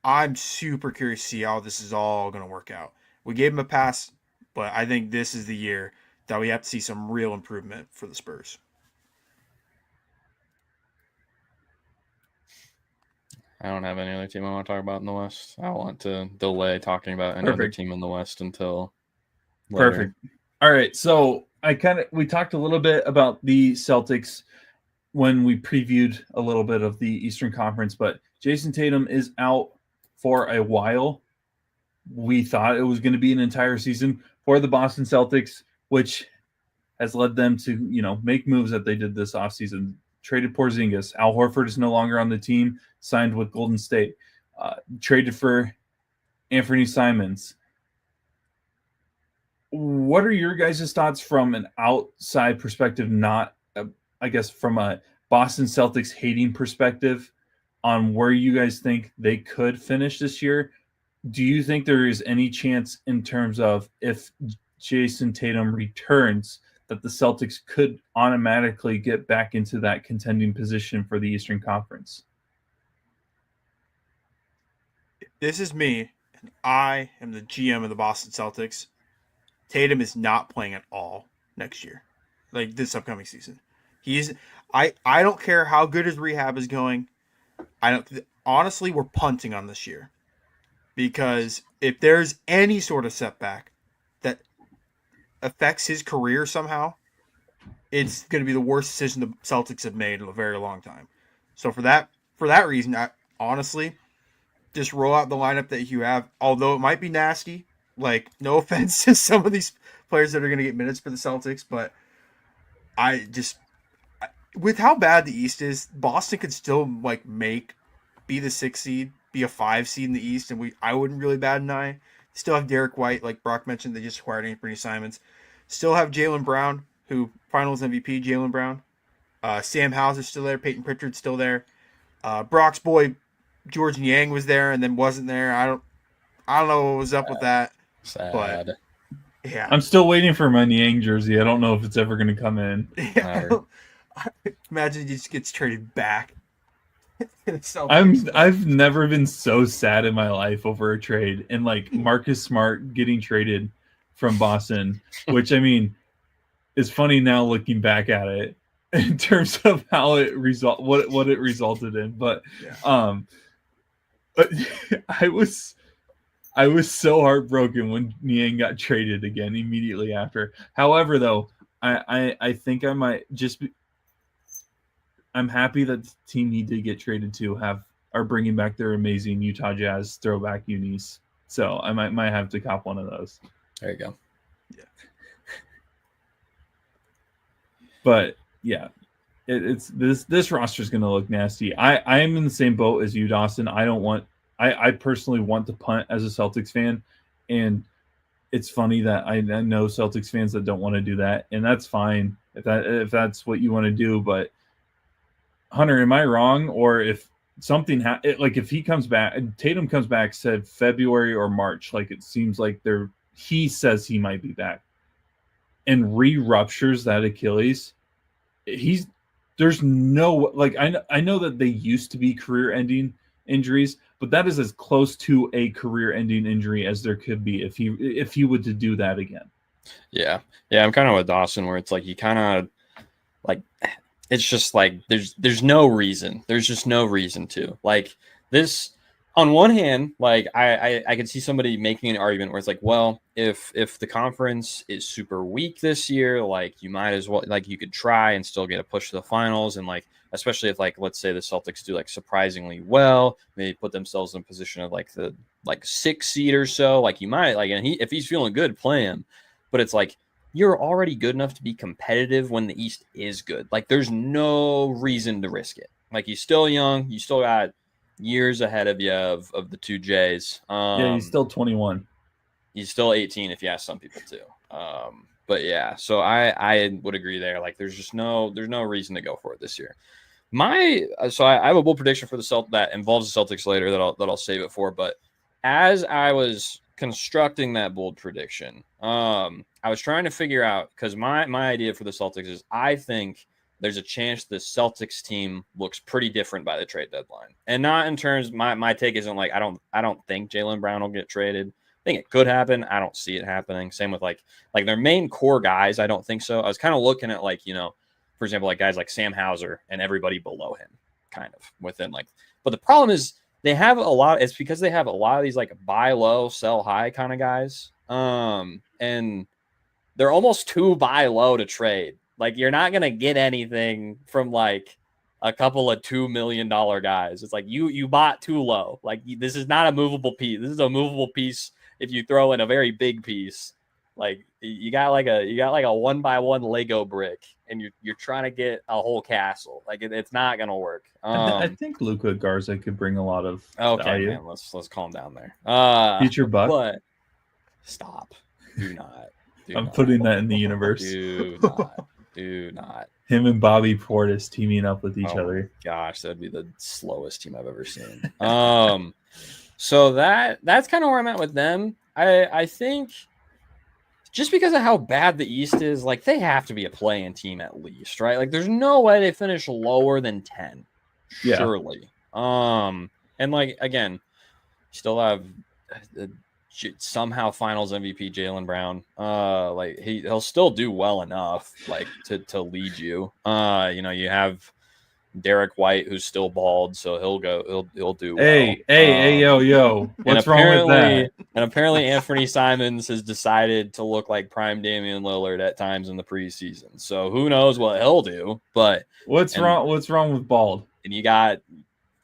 I'm super curious to see how this is all going to work out. We gave him a pass, but I think this is the year that we have to see some real improvement for the Spurs. I don't have any other team I want to talk about in the West. I want to delay talking about any other team in the West until later. Perfect. All right. So we talked a little bit about the Celtics when we previewed a little bit of the Eastern Conference, but Jason Tatum is out for a while. We thought it was going to be an entire season for the Boston Celtics, which has led them to, make moves that they did this offseason. Traded Porzingis. Al Horford is no longer on the team, signed with Golden State. Traded for Anthony Simons. What are your guys' thoughts from an outside perspective, not I guess from a Boston Celtics hating perspective, on where you guys think they could finish this year? Do you think there is any chance in terms of if Jason Tatum returns that the Celtics could automatically get back into that contending position for the Eastern Conference? This is me, and I am the GM of the Boston Celtics. Tatum is not playing at all next year, like this upcoming season. He's I don't care how good his rehab is going. I don't honestly we're punting on this year because if there's any sort of setback that affects his career somehow, it's going to be the worst decision the Celtics have made in a very long time. So for that reason, I honestly just roll out the lineup that you have. Although it might be nasty, like no offense to some of these players that are going to get minutes for the Celtics, but with how bad the East is, Boston could still like be the 6th seed, be a 5 seed in the East, and I wouldn't really bat an eye. Still have Derek White, like Brock mentioned, they just acquired Anthony Simons. Still have Jaylen Brown, who Finals MVP Jaylen Brown. Sam Hauser's still there. Peyton Pritchard's still there. Brock's boy George Niang was there and then wasn't there. I don't know what was up with that. Sad. But yeah, I'm still waiting for my Niang jersey. I don't know if it's ever going to come in. yeah. Imagine he just gets traded back. I've never been so sad in my life over a trade, and like Marcus Smart getting traded from Boston, which I mean is funny now looking back at it in terms of how it what it resulted in. But but I was so heartbroken when Niang got traded again immediately after. However, though, I think I might just be. I'm happy that the team he did get traded to are bringing back their amazing Utah Jazz throwback unis. So I might have to cop one of those. There you go. Yeah. But yeah, it's this roster is going to look nasty. I am in the same boat as you, Dawson. I personally want to punt as a Celtics fan, and it's funny that I know Celtics fans that don't want to do that, and that's fine if that's what you want to do, but. Hunter, am I wrong? Or if something like if he comes back, Tatum comes back, said February or March, like it seems like he says he might be back, and re-ruptures that Achilles, there's no like I know that they used to be career-ending injuries, but that is as close to a career-ending injury as there could be if he would to do that again. Yeah, I'm kind of with Dawson where it's like you kind of like. It's just like there's no reason. There's just no reason to like this. On one hand, like I could see somebody making an argument where it's like, well, if the conference is super weak this year, like you might as well like you could try and still get a push to the finals, and like especially if like let's say the Celtics do like surprisingly well, maybe put themselves in position of like the 6th seed or so, like you might like, and if he's feeling good, play him. But it's like. You're already good enough to be competitive when the East is good. Like, there's no reason to risk it. Like, he's still young. You still got years ahead of you of the two J's. Yeah, he's still 21. He's still 18 if you ask some people too. But yeah, so I would agree there. Like, there's no reason to go for it this year. So I have a bold prediction for the Celtics that involves the Celtics later that I'll save it for. But as I was constructing that bold prediction, I was trying to figure out because my idea for the Celtics is I think there's a chance the Celtics team looks pretty different by the trade deadline, and not in terms. My take isn't like I don't think Jaylen Brown will get traded. I think it could happen. I don't see it happening. Same with like their main core guys. I don't think so. I was kind of looking at like for example, like guys like Sam Hauser and everybody below him, kind of within like. But the problem is. They have a lot. It's because they have a lot of these like buy low, sell high kind of guys. And they're almost too buy low to trade. Like you're not gonna get anything from like a couple of $2 million guys. It's like you bought too low. Like this is not a movable piece. This is a movable piece if you throw in a very big piece. Like you got like a 1x1 Lego brick, and you're trying to get a whole castle. Like it's not gonna work. I think Luka Garza could bring a lot of value. Man, let's calm down there. Future Buck. But stop. Do not. I'm putting that in the universe. Do not. Him and Bobby Portis teaming up with each other. Gosh, that'd be the slowest team I've ever seen. So that's kind of where I'm at with them. I think just because of how bad the East is, like they have to be a play-in team at least, right? Like there's no way they finish lower than 10, surely. And like again, still have somehow Finals MVP Jaylen Brown. Like he'll still do well enough, like to lead you. You have Derek White, who's still bald, so he'll do well. Hey, yo, what's wrong with that? And apparently Anthony Simons has decided to look like prime Damian Lillard at times in the preseason. So who knows what he'll do? But what's wrong with bald? And you got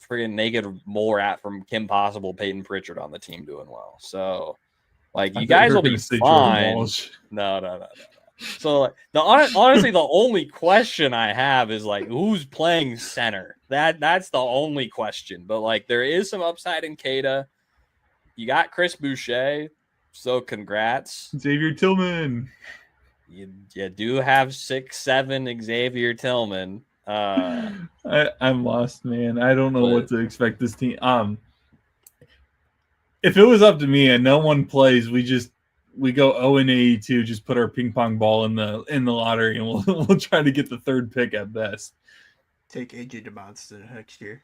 friggin' naked mole rat from Kim Possible, Peyton Pritchard on the team doing well. So like you guys will be fine. No. So honestly, the only question I have is like who's playing center. That's the only question. But like there is some upside in Kada. You got Chris Boucher, so congrats. Xavier Tillman. You do have 6'7" Xavier Tillman. I'm lost, man. I don't know what to expect this team. If it was up to me and no one plays, we go 0-82, just put our ping pong ball in the lottery, and we'll try to get the third pick at best. Take AJ DeMonster next year.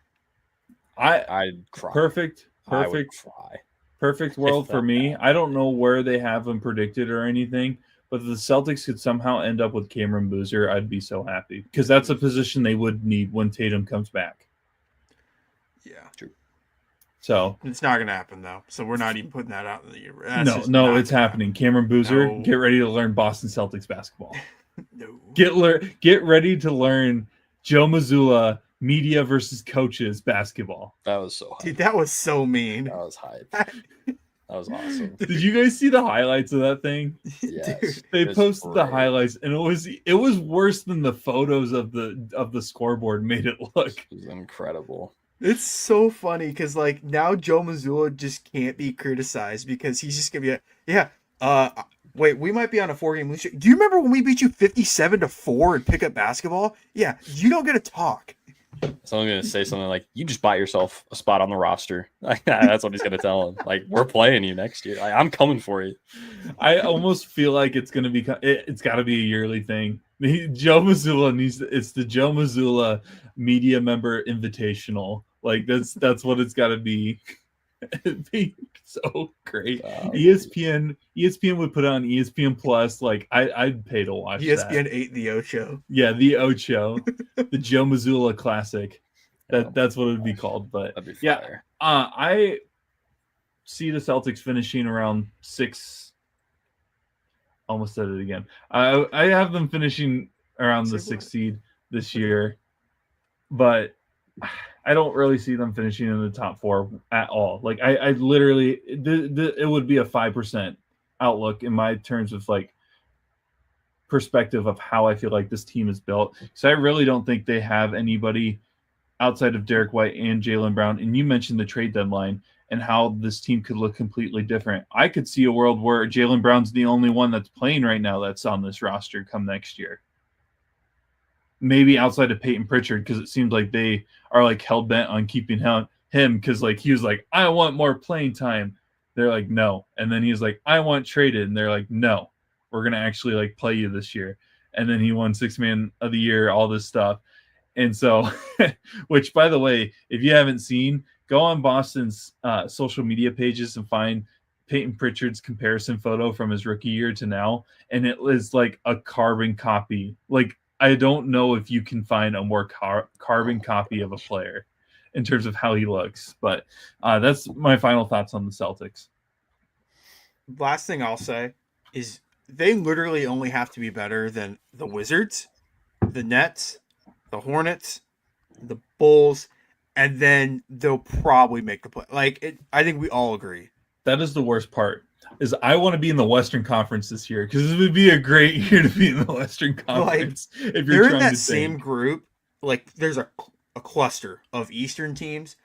I'd cry. Perfect. I would cry. Perfect world for me. I don't know where they have him predicted or anything, but if the Celtics could somehow end up with Cameron Boozer, I'd be so happy because that's a position they would need when Tatum comes back. Yeah, true. So it's not gonna happen though. So we're not even putting that out in the year. No, it's happening. Cameron Boozer, get ready to learn Boston Celtics basketball. No, get ready to learn Joe Mazzulla media versus coaches basketball. That was so hype. Dude, that was so mean. That was hype. That was awesome. Did you guys see the highlights of that thing? Yes. They posted the highlights, and it was worse than the photos of the scoreboard made it look. It was incredible. It's so funny because like now Joe Mazzulla just can't be criticized because he's just gonna be wait, we might be on a 4-game losing streak. Do you remember when we beat you 57-4 in pickup basketball? Yeah, you don't get to talk. So I'm gonna say something like, "You just bought yourself a spot on the roster." That's what he's gonna tell him. Like, we're playing you next year. Like, I'm coming for you. I almost feel like it's gonna be. It's got to be a yearly thing. Joe Mazzulla it's the Joe Mazzulla Media Member Invitational. Like that's what it's got to be. It'd be so great. ESPN would put it on ESPN Plus. Like I'd pay to watch ESPN that. 8 the Ocho. Yeah, the Ocho, the Joe Mazzulla Classic. That's what it'd be called. But that'd be fire. I see the Celtics finishing around 6. Almost said it again. I have them finishing around the 6th seed this year, but I don't really see them finishing in the top 4 at all. Like I literally, it would be a 5% outlook in my terms of like perspective of how I feel like this team is built. So I really don't think they have anybody outside of Derek White and Jaylen Brown. And you mentioned the trade deadline and how this team could look completely different. I could see a world where Jaylen Brown's the only one that's playing right now that's on this roster come next year. Maybe outside of Peyton Pritchard, because it seems like they are like hell bent on keeping him because like he was like, I want more playing time. They're like, no. And then he's like, I want traded. And they're like, no, we're gonna actually like play you this year. And then he won 6th man of the year, all this stuff. And so, which by the way, if you haven't seen, go on Boston's social media pages and find Peyton Pritchard's comparison photo from his rookie year to now, and it is like a carbon copy. Like, I don't know if you can find a more carbon copy of a player in terms of how he looks. But that's my final thoughts on the Celtics. Last thing I'll say is they literally only have to be better than the Wizards, the Nets, the Hornets, the Bulls, and then they'll probably make the play. I think we all agree. That is the worst part. Is I want to be in the Western Conference this year because it would be a great year to be in the Western Conference. Like, if you're in that same group, like there's a cluster of Eastern teams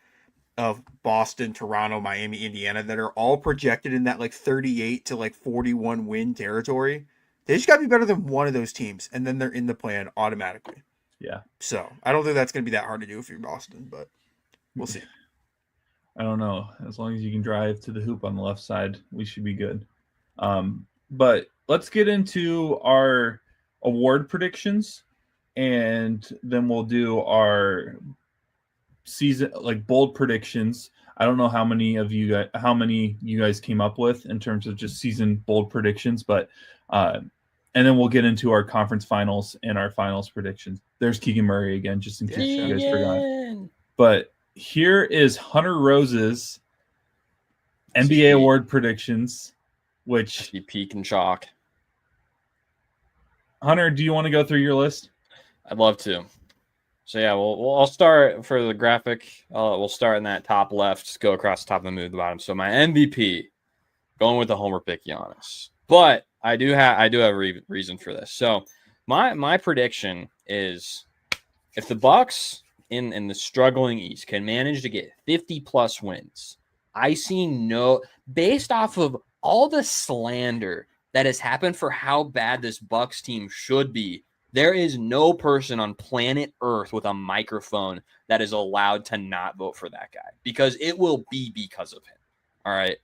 of Boston, Toronto, Miami, Indiana that are all projected in that like 38 to like 41 win territory. They just got to be better than one of those teams, and then they're in the plan automatically. Yeah. So I don't think that's going to be that hard to do if you're Boston, but we'll see. I don't know. As long as you can drive to the hoop on the left side, we should be good. But let's get into our award predictions, and then we'll do our season like bold predictions. I don't know how many you guys came up with in terms of just season bold predictions, but and then we'll get into our conference finals and our finals predictions. There's Keegan Murray again, just in case you guys forgot. But here is Hunter Rose's NBA award predictions, which be peak and chalk. Hunter, do you want to go through your list? I'd love to. So yeah, I'll start for the graphic. We'll start in that top left, just go across the top and move to the bottom. So my MVP, going with the homer pick, Giannis. But I do have a reason for this. So my prediction is if the Bucks in the struggling East can manage to get 50 plus wins, I see based off of all the slander that has happened for how bad this Bucks team should be, there is no person on planet Earth with a microphone that is allowed to not vote for that guy, because it will be because of him. All right.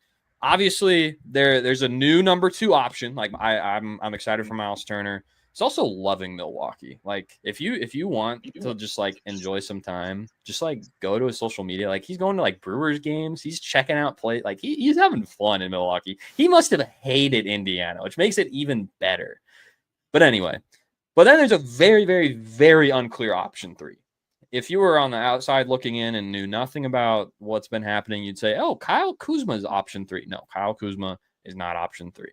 Obviously, there's a new number 2 option. Like I'm excited for Miles Turner. He's also loving Milwaukee. Like if you want to just like enjoy some time, just like go to his social media. Like he's going to like Brewers games. He's checking out play. Like he's having fun in Milwaukee. He must have hated Indiana, which makes it even better. But anyway, but then there's a very, very, very unclear option 3. If you were on the outside looking in and knew nothing about what's been happening, you'd say, oh, Kyle Kuzma is option 3. No, Kyle Kuzma is not option 3.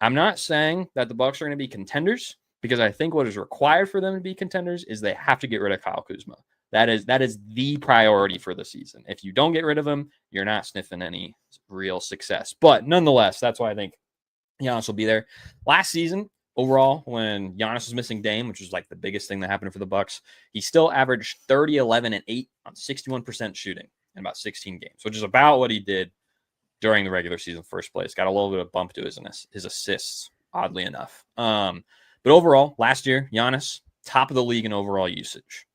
I'm not saying that the Bucks are going to be contenders, because I think what is required for them to be contenders is they have to get rid of Kyle Kuzma. That is the priority for the season. If you don't get rid of him, you're not sniffing any real success. But nonetheless, that's why I think Giannis will be there. Last season, overall, when Giannis was missing Dame, which was like the biggest thing that happened for the Bucks, he still averaged 30, 11, and 8 on 61% shooting in about 16 games, which is about what he did during the regular season first place. Got a little bit of bump to his assists, oddly enough. But overall, last year, Giannis, top of the league in overall usage.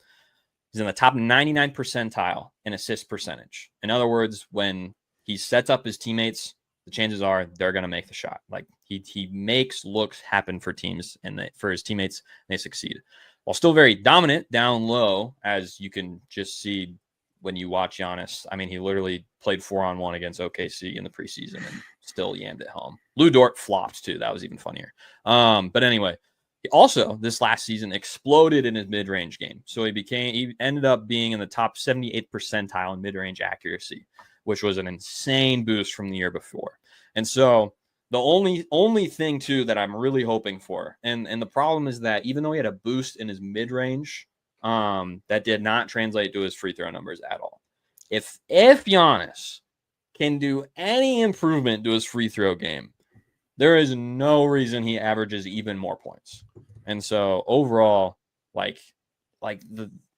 He's in the top 99 percentile in assist percentage. In other words, when he sets up his teammates, the chances are they're going to make the shot. Like he makes looks happen for teams and for his teammates, and they succeed. While still very dominant down low, as you can just see when you watch Giannis. I mean, he literally played 4-on-1 against OKC in the preseason and still yammed it home. Lou Dort flopped too. That was even funnier. But anyway, he also this last season exploded in his mid-range game. So he ended up being in the top 78 percentile in mid-range accuracy, which was an insane boost from the year before. And so the only thing too that I'm really hoping for, and the problem is that even though he had a boost in his mid-range, that did not translate to his free throw numbers at all. If Giannis can do any improvement to his free throw game, there is no reason he averages even more points. And so overall,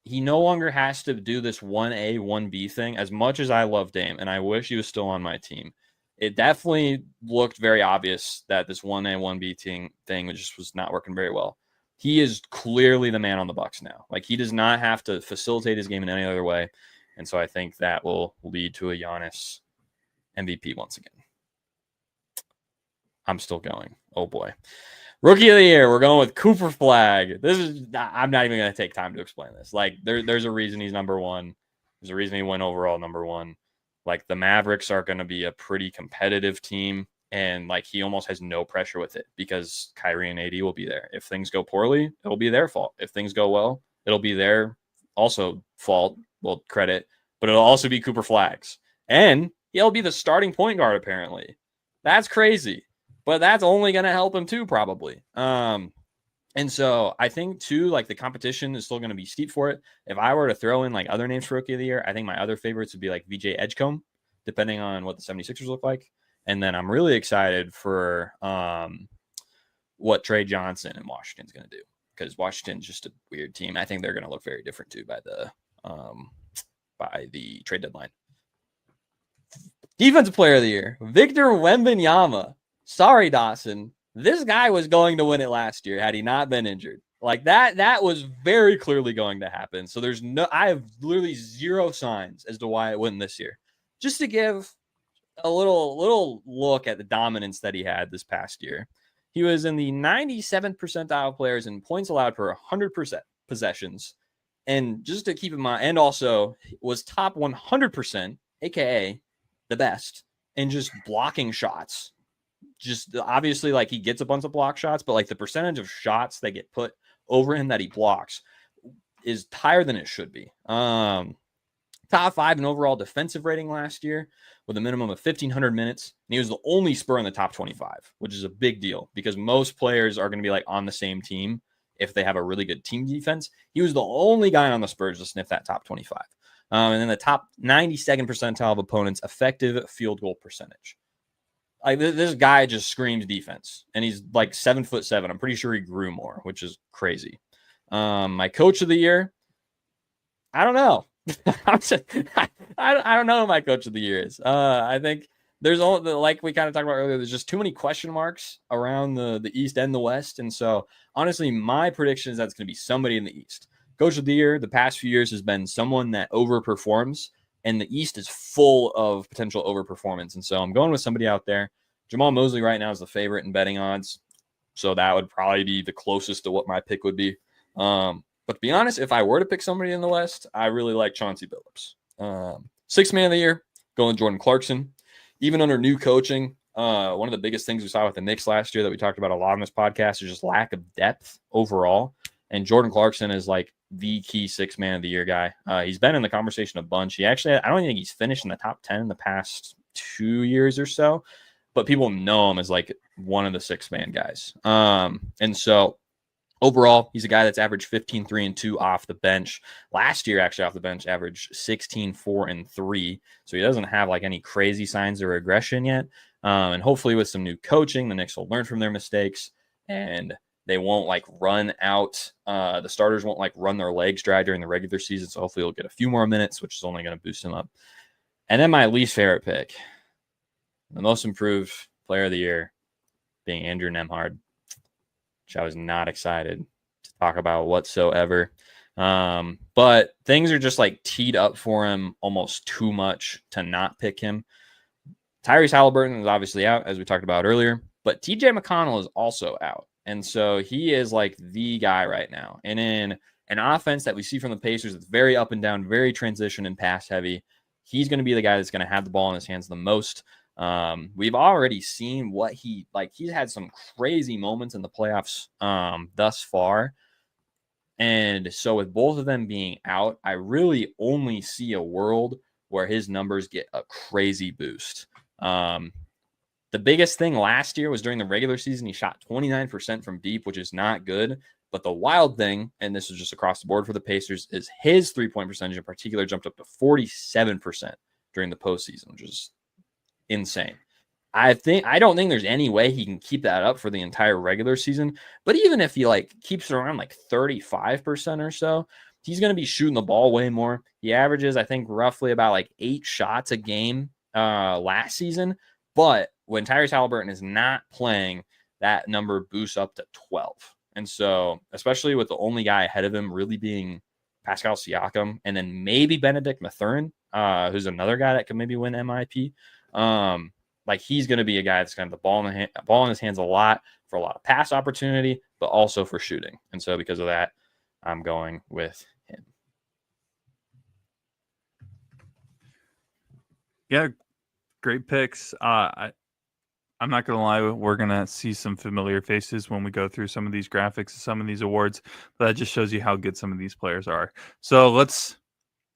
he no longer has to do this 1A, 1B thing. As much as I love Dame, and I wish he was still on my team, it definitely looked very obvious that this 1A, 1B thing just was not working very well. He is clearly the man on the Bucks now. Like, he does not have to facilitate his game in any other way. And so I think that will lead to a Giannis MVP once again. I'm still going. Oh boy. Rookie of the year, we're going with Cooper Flag. I'm not even going to take time to explain this. Like, there's a reason he's number one. There's a reason he went overall number one. Like, the Mavericks are going to be a pretty competitive team, and like, he almost has no pressure with it because Kyrie and AD will be there. If things go poorly, it'll be their fault. If things go well, it'll be their also fault. Well, credit, but it'll also be Cooper Flag's, and he'll be the starting point guard apparently. That's crazy. But that's only going to help him too, probably. And so I think too, like, the competition is still going to be steep for it. If I were to throw in like other names for Rookie of the Year, I think my other favorites would be like VJ Edgecombe, depending on what the 76ers look like. And then I'm really excited for what Trey Johnson in Washington's going to do, because Washington's just a weird team. I think they're going to look very different too by the trade deadline. Defensive Player of the Year, Victor Wembanyama. Sorry, Dawson. This guy was going to win it last year had he not been injured. Like, that was very clearly going to happen. So I have literally zero signs as to why it wouldn't this year. Just to give a little look at the dominance that he had this past year. He was in the 97th percentile of players in points allowed per 100% possessions. And just to keep in mind, and also was top 100%, aka the best, in just blocking shots. Just obviously, like, he gets a bunch of block shots, but like the percentage of shots that get put over him that he blocks is higher than it should be. Top 5 in overall defensive rating last year with a minimum of 1,500 minutes. And he was the only Spur in the top 25, which is a big deal because most players are going to be like on the same team if they have a really good team defense. He was the only guy on the Spurs to sniff that top 25. And then the top 92nd percentile of opponents' effective field goal percentage. Like, this guy just screams defense, and he's like 7'7". I'm pretty sure he grew more, which is crazy. My coach of the year, I don't know. I don't know who my coach of the year is. I think there's all like we kind of talked about earlier. There's just too many question marks around the East and the West, and so honestly, my prediction is that's going to be somebody in the East. Coach of the year the past few years has been someone that overperforms, and the East is full of potential overperformance. And so I'm going with somebody out there. Jamal Mosley right now is the favorite in betting odds, so that would probably be the closest to what my pick would be. But to be honest, if I were to pick somebody in the West, I really like Chauncey Billups. Sixth man of the year, going Jordan Clarkson. Even under new coaching, one of the biggest things we saw with the Knicks last year that we talked about a lot on this podcast is just lack of depth overall. And Jordan Clarkson is like the key sixth man of the year guy. He's been in the conversation a bunch. I don't think he's finished in the top 10 in the past 2 years or so, but people know him as like one of the six man guys. And so overall, he's a guy that's averaged 15, 3, and 2 off the bench. Last year, actually, off the bench, averaged 16, 4, and 3. So he doesn't have like any crazy signs of regression yet. And hopefully with some new coaching, the Knicks will learn from their mistakes and they won't like run out. The starters won't like run their legs dry during the regular season. So hopefully he'll get a few more minutes, which is only going to boost him up. And then my least favorite pick, the most improved player of the year, being Andrew Nembhard, which I was not excited to talk about whatsoever. But things are just like teed up for him almost too much to not pick him. Tyrese Halliburton is obviously out, as we talked about earlier, but TJ McConnell is also out. And so he is like the guy right now. And in an offense that we see from the Pacers, it's very up and down, very transition and pass heavy. He's going to be the guy that's going to have the ball in his hands the most. We've already seen what he's had some crazy moments in the playoffs thus far. And so with both of them being out, I really only see a world where his numbers get a crazy boost. The biggest thing last year was during the regular season, he shot 29% from deep, which is not good. But the wild thing, and this is just across the board for the Pacers, is his three-point percentage in particular jumped up to 47% during the postseason, which is insane. I don't think there's any way he can keep that up for the entire regular season. But even if he like keeps it around like 35% or so, he's going to be shooting the ball way more. He averages, I think, roughly about like 8 shots a game last season. But when Tyrese Halliburton is not playing, that number boosts up to 12. And so, especially with the only guy ahead of him really being Pascal Siakam and then maybe Benedict Mathurin, who's another guy that could maybe win MIP. Like he's going to be a guy that's going to have the ball in his hands a lot for a lot of pass opportunity, but also for shooting. And so because of that, I'm going with him. Yeah, great picks. I'm not going to lie, we're going to see some familiar faces when we go through some of these graphics, some of these awards, but that just shows you how good some of these players are. So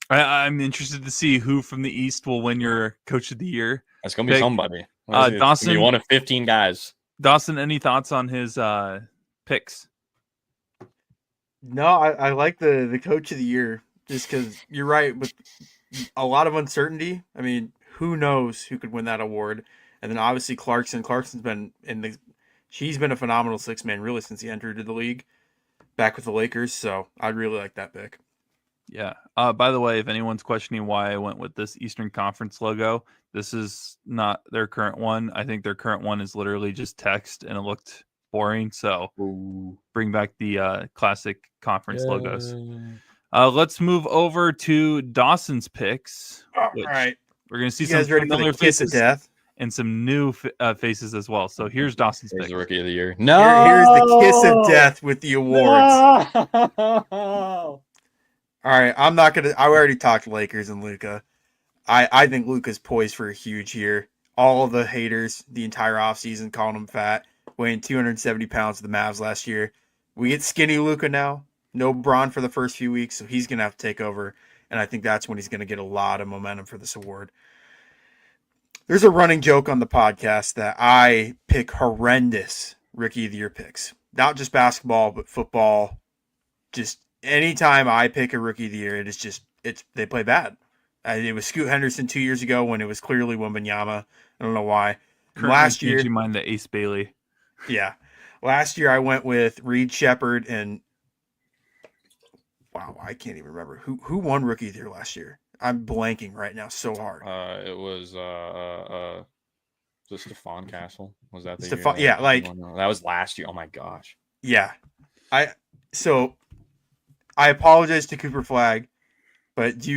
I'm interested to see who from the East will win your Coach of the Year. It's going to be somebody. Dawson, be one of 15 guys. Dawson, any thoughts on his picks? No, I like the Coach of the Year just because you're right with a lot of uncertainty. I mean, who knows who could win that award? And then obviously Clarkson. Clarkson's been she's been a phenomenal six man really since he entered the league back with the Lakers. So I really like that pick. Yeah. By the way, if anyone's questioning why I went with this Eastern Conference logo, this is not their current one. I think their current one is literally just text and it looked boring. So bring back the classic conference logos. Let's move over to Dawson's picks. All right. We're going to see you guys ready for the kiss of death? and some new faces as well. So here's Dawson's Here's pick. the rookie of the year. No, Here's the kiss of death with the awards. No! All right, I'm not gonna. I already talked Lakers and Luka. I think Luka's poised for a huge year. All of the haters, the entire offseason, calling him fat, weighing 270 pounds to the Mavs last year. We get skinny Luka now. No Braun for the first few weeks, so he's gonna have to take over. And I think that's when he's gonna get a lot of momentum for this award. There's a running joke on the podcast that I pick horrendous Rookie of the Year picks. Not just basketball, but football. Just anytime I pick a Rookie of the Year, they play bad. It was Scoot Henderson 2 years ago when it was clearly Wembanyama. I don't know why. Last year, you mind the Ace Bailey. Yeah. Last year I went with Reed Shepherd and wow, I can't even remember who won Rookie of the Year last year. I'm blanking right now so hard. It was Stephon Castle. Was that the Stephon? year? Yeah, like that was last year. Oh my gosh. Yeah. I apologize to Cooper Flagg, but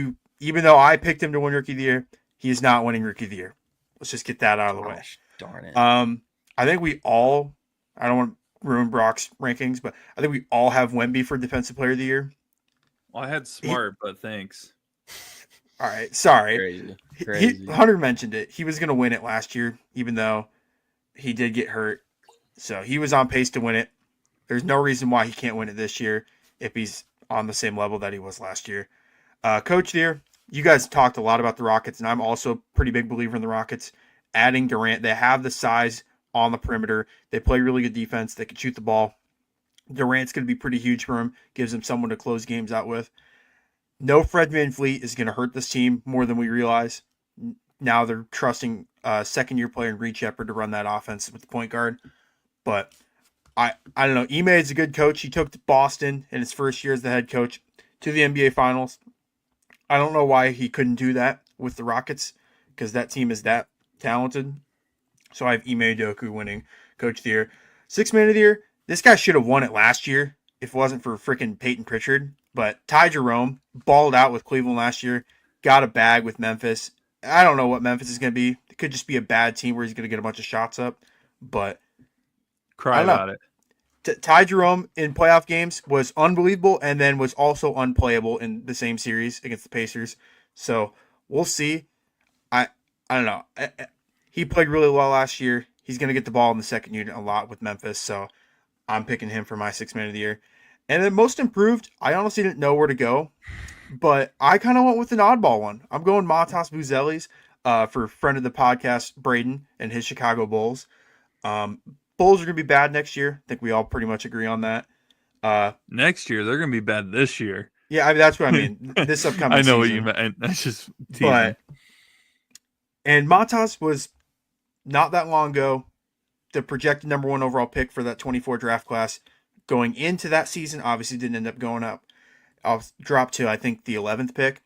even though I picked him to win Rookie of the Year, he is not winning Rookie of the Year. Let's just get that out of the way. Gosh, darn it. I think we all, I don't want to ruin Brock's rankings, but I think we all have Wemby for Defensive Player of the Year. Well, I had Smart, but thanks. All right, sorry. Crazy. Hunter mentioned it. He was going to win it last year, even though he did get hurt. So he was on pace to win it. There's no reason why he can't win it this year if he's on the same level that he was last year. Coach of the Year, you guys talked a lot about the Rockets, and I'm also a pretty big believer in the Rockets. Adding Durant, they have the size on the perimeter. They play really good defense. They can shoot the ball. Durant's going to be pretty huge for him. Gives him someone to close games out with. No Fred VanVleet is going to hurt this team more than we realize. Now they're trusting second-year player in Reed Shepherd to run that offense with the point guard. But I don't know. Ime is a good coach. He took Boston in his first year as the head coach to the NBA Finals. I don't know why he couldn't do that with the Rockets because that team is that talented. So I have Ime Udoka winning Coach of the Year. Sixth Man of the Year, this guy should have won it last year if it wasn't for freaking Peyton Pritchard. But Ty Jerome balled out with Cleveland last year, got a bag with Memphis. I don't know what Memphis is going to be. It could just be a bad team where he's going to get a bunch of shots up. But Cry about it. Ty Jerome in playoff games was unbelievable and then was also unplayable in the same series against the Pacers. So we'll see. I don't know. He played really well last year. He's going to get the ball in the second unit a lot with Memphis. So I'm picking him for my Sixth Man of the Year. And then most improved, I honestly didn't know where to go. But I kind of went with an oddball one. I'm going Matas Buzelis for friend of the podcast, Braden, and his Chicago Bulls. Bulls are going to be bad next year. I think we all pretty much agree on that. Next year, they're going to be bad this year. Yeah, I mean, that's what I mean. This upcoming I know season. what you meant. That's just teasing. And Matas was not that long ago the projected number one overall pick for that 24 draft class. Going into that season, obviously didn't end up going up. I'll drop to, I think, the 11th pick,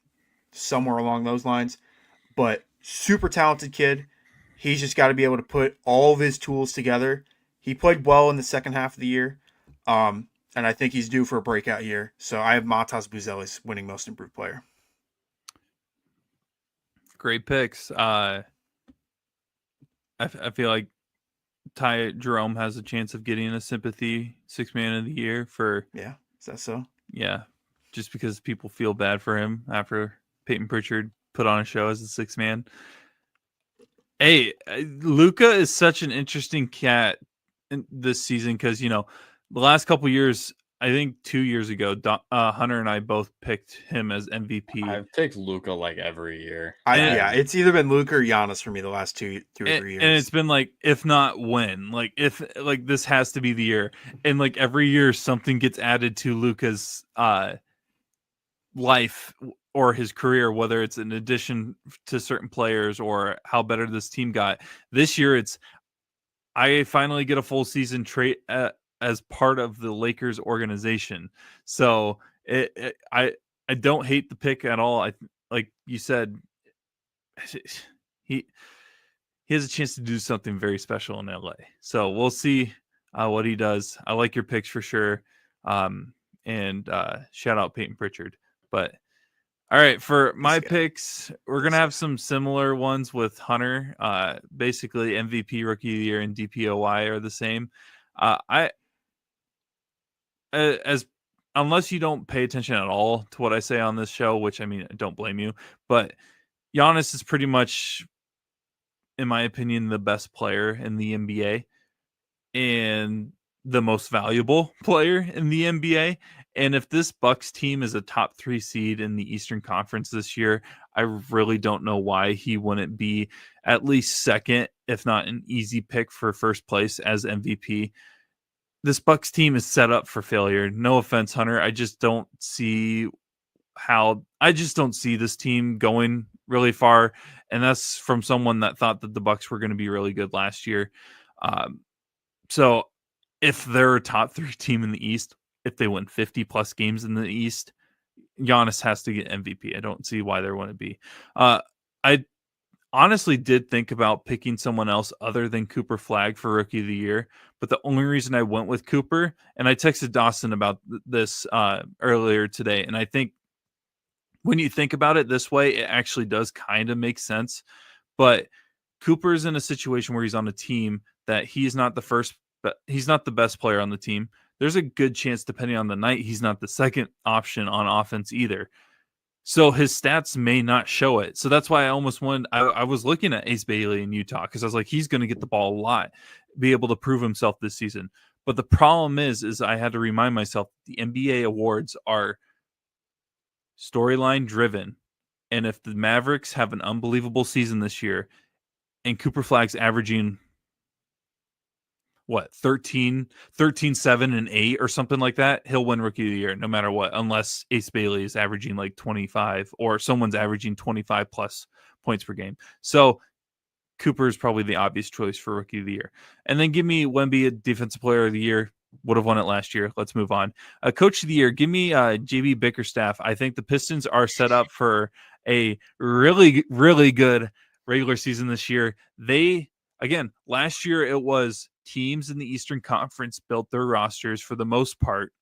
somewhere along those lines. But super talented kid. He's just got to be able to put all of his tools together. He played well in the second half of the year. And I think he's due for a breakout year. So I have Matas Buzelis winning most improved player. Great picks. I feel like Ty Jerome has a chance of getting a sympathy Sixth Man of the Year for. Yeah, is that so? Yeah, just because people feel bad for him after Peyton Pritchard put on a show as a sixth man. Hey, Luka is such an interesting cat this season because, you know, the last couple years, I think 2 years ago, Hunter and I both picked him as MVP. I've picked Luka like every year. It's either been Luka or Giannis for me the last two or 3 years. And it's been like, if not when, like if like this has to be the year. And like every year something gets added to Luka's life or his career, whether it's an addition to certain players or how better this team got. This year it's I finally get a full season trait as part of the Lakers organization. So I don't hate the pick at all. Like you said, he has a chance to do something very special in LA. So we'll see what he does. I like your picks for sure. And shout out Peyton Pritchard. But All right, for my guy. picks, we're gonna have some similar ones with Hunter. Basically, MVP, Rookie of the Year, and DPOY are the same. I as unless you don't pay attention at all to what I say on this show, which I mean, I don't blame you, but Giannis is pretty much, in my opinion, the best player in the NBA and the most valuable player in the NBA. And if this Bucks team is a top 3 seed in the Eastern Conference this year, I really don't know why he wouldn't be at least second, if not an easy pick for first place as MVP. This Bucks team is set up for failure. No offense, Hunter. I just don't see this team going really far. And that's from someone that thought that the Bucks were going to be really good last year. So if they're a top 3 team in the East, if they win 50 plus games in the East, Giannis has to get MVP. I don't see why there wouldn't be. I honestly did think about picking someone else other than Cooper Flagg for Rookie of the Year, but the only reason I went with Cooper, and I texted Dawson about this earlier today, and I think when you think about it this way, it actually does kind of make sense. But Cooper's in a situation where he's on a team that he's not the best player on the team. There's a good chance, depending on the night, he's not the second option on offense either. So his stats may not show it. So that's why I almost wanted, I was looking at Ace Bailey in Utah because I was like, he's going to get the ball a lot, be able to prove himself this season. But the problem is I had to remind myself the NBA awards are storyline driven. And if the Mavericks have an unbelievable season this year and Cooper Flagg's averaging 13, 7, and 8 or something like that, he'll win Rookie of the Year no matter what, unless Ace Bailey is averaging like 25 or someone's averaging 25 plus points per game. So Cooper is probably the obvious choice for Rookie of the Year. And then give me Wemby, a Defensive Player of the Year. Would have won it last year. Let's move on. Coach of the Year, give me JB Bickerstaff. I think the Pistons are set up for a really, really good regular season this year. Again, last year it was teams in the Eastern Conference built their rosters for the most part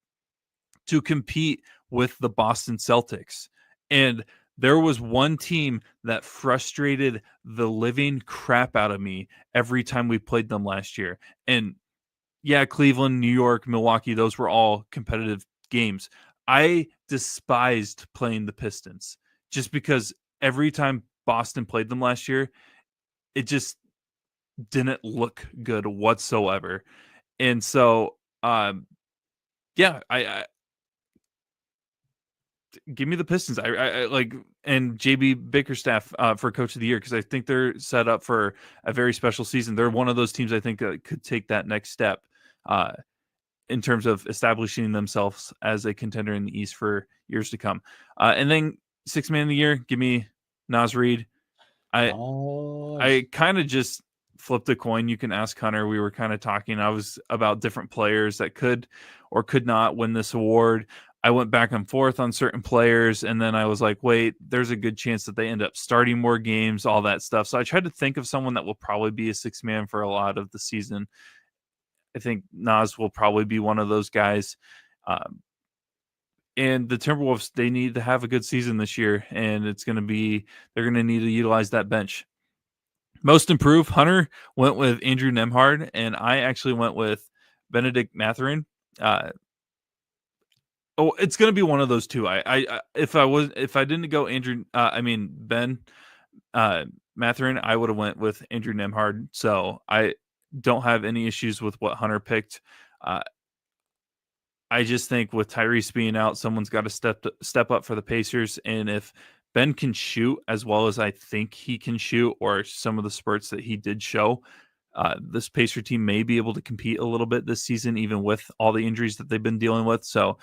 to compete with the Boston Celtics. And there was one team that frustrated the living crap out of me every time we played them last year. And yeah, Cleveland, New York, Milwaukee, those were all competitive games. I despised playing the Pistons just because every time Boston played them last year, it just didn't look good whatsoever. And so, I give me the Pistons. I like, and JB Bickerstaff for Coach of the Year because I think they're set up for a very special season. They're one of those teams I think that could take that next step in terms of establishing themselves as a contender in the East for years to come. And then Sixth Man of the Year, give me Naz Reid. I kind of just flipped a coin. You can ask Hunter. We were kind of talking. I was about different players that could or could not win this award. I went back and forth on certain players, and then I was like, wait, there's a good chance that they end up starting more games, all that stuff. So I tried to think of someone that will probably be a sixth man for a lot of the season. I think Nas will probably be one of those guys. And the Timberwolves, they need to have a good season this year, and they're going to need to utilize that bench. Most improved, Hunter went with Andrew Nembhard, and I actually went with Benedict Mathurin. It's going to be one of those two. If I didn't go Ben Mathurin, I would have went with Andrew Nembhard. So I don't have any issues with what Hunter picked. I just think with Tyrese being out, someone's got to step up for the Pacers, and if Ben can shoot as well as I think he can shoot, or some of the spurts that he did show, this Pacer team may be able to compete a little bit this season, even with all the injuries that they've been dealing with. So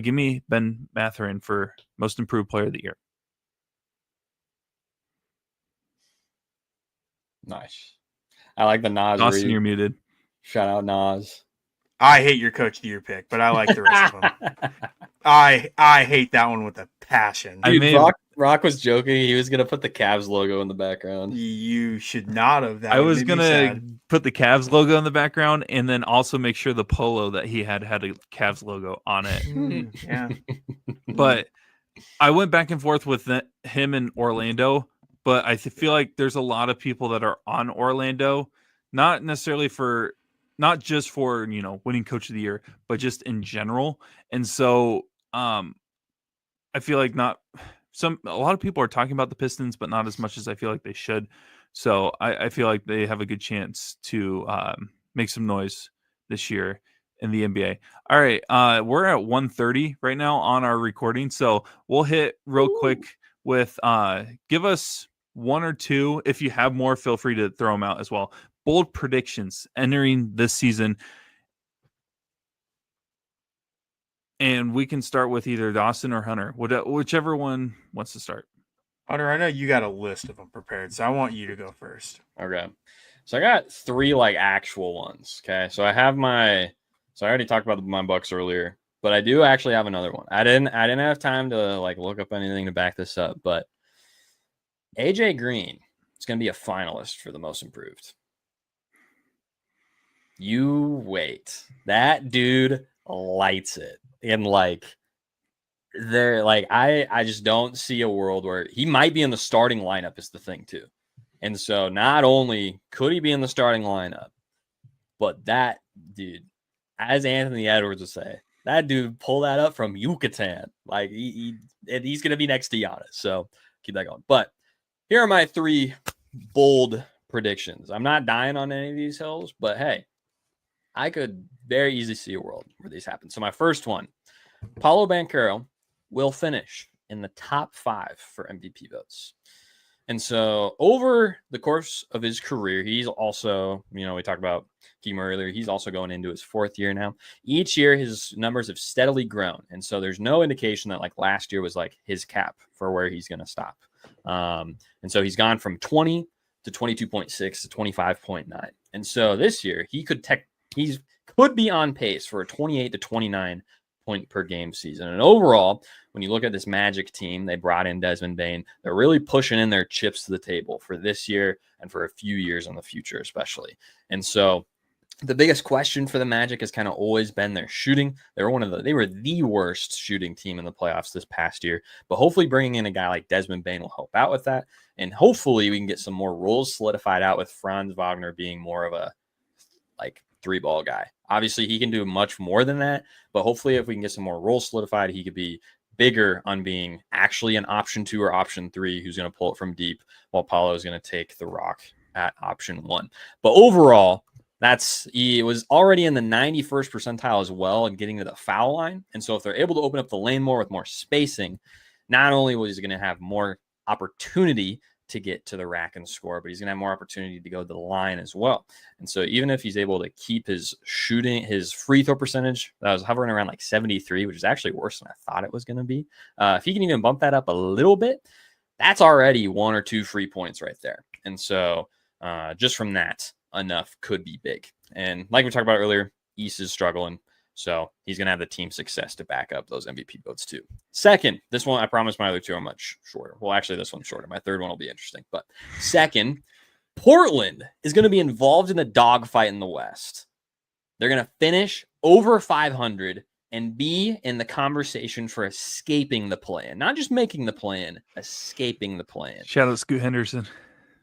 give me Ben Mathurin for Most Improved Player of the Year. Nice. I like the Nas. Dawson, you're muted. Shout out Nas. I hate your Coach of the Year pick, but I like the rest of them. I hate that one with a passion. Dude, Rock was joking. He was gonna put the Cavs logo in the background. You should not have. I was gonna put the Cavs logo in the background, and then also make sure the polo that he had a Cavs logo on it. Yeah, but I went back and forth with him and Orlando, but I feel like there's a lot of people that are on Orlando, not necessarily for, not just for, winning coach of the year, but just in general. And so, I feel like a lot of people are talking about the Pistons, but not as much as I feel like they should. So I feel like they have a good chance to make some noise this year in the NBA. All right, we're at 1:30 right now on our recording, so we'll hit real quick with give us one or two. If you have more, feel free to throw them out as well. Bold predictions entering this season. And we can start with either Dawson or Hunter, whichever one wants to start. Hunter, I know you got a list of them prepared, so I want you to go first. Okay. So I got 3 like actual ones. Okay. So I have so I already talked about my Bucks earlier, but I do actually have another one. I didn't have time to like look up anything to back this up, but AJ Green is going to be a finalist for the most improved. You wait. That dude lights it. And like I just don't see a world where he might be in the starting lineup is the thing too. And so not only could he be in the starting lineup, but that dude, as Anthony Edwards would say, that dude pull that up from Yucatan. Like he's going to be next to Giannis. So keep that going. But here are my 3 bold predictions. I'm not dying on any of these hills, but hey, I could very easily see a world where these happen. So my first one, Paulo Banchero will finish in the top 5 for MVP votes. And so over the course of his career, he's also, we talked about Keem earlier, he's also going into his 4th year now. Each year, his numbers have steadily grown. And so there's no indication that like last year was like his cap for where he's going to stop. And so he's gone from 20 to 22.6 to 25.9. And so this year, he could be on pace for a 28 to 29 point per game season. And overall, when you look at this Magic team, they brought in Desmond Bane. They're really pushing in their chips to the table for this year and for a few years in the future, especially. And so the biggest question for the Magic has kind of always been their shooting. They were the worst shooting team in the playoffs this past year, but hopefully bringing in a guy like Desmond Bane will help out with that. And hopefully we can get some more roles solidified out with Franz Wagner being more of a like 3-ball guy. Obviously, he can do much more than that, but hopefully if we can get some more roles solidified, he could be bigger on being actually an option 2 or option 3 who's going to pull it from deep while Paulo is going to take the rock at option 1. But overall, he was already in the 91st percentile as well and getting to the foul line. And so if they're able to open up the lane more with more spacing, not only was he going to have more opportunity to get to the rack and score, but he's going to have more opportunity to go to the line as well. And so even if he's able to keep his free throw percentage, that was hovering around like 73, which is actually worse than I thought it was going to be. If he can even bump that up a little bit, that's already 1 or 2 free points right there. And so just from that, enough could be big. And like we talked about earlier, East is struggling. So he's going to have the team success to back up those MVP votes too. Second, this one, I promise my other 2 are much shorter. Well, actually, this one's shorter. My third one will be interesting. But second, Portland is going to be involved in the dogfight in the West. They're going to finish over 500 and be in the conversation for escaping the play-in. Not just making the play-in, escaping the play-in. Shout out Scoot Henderson.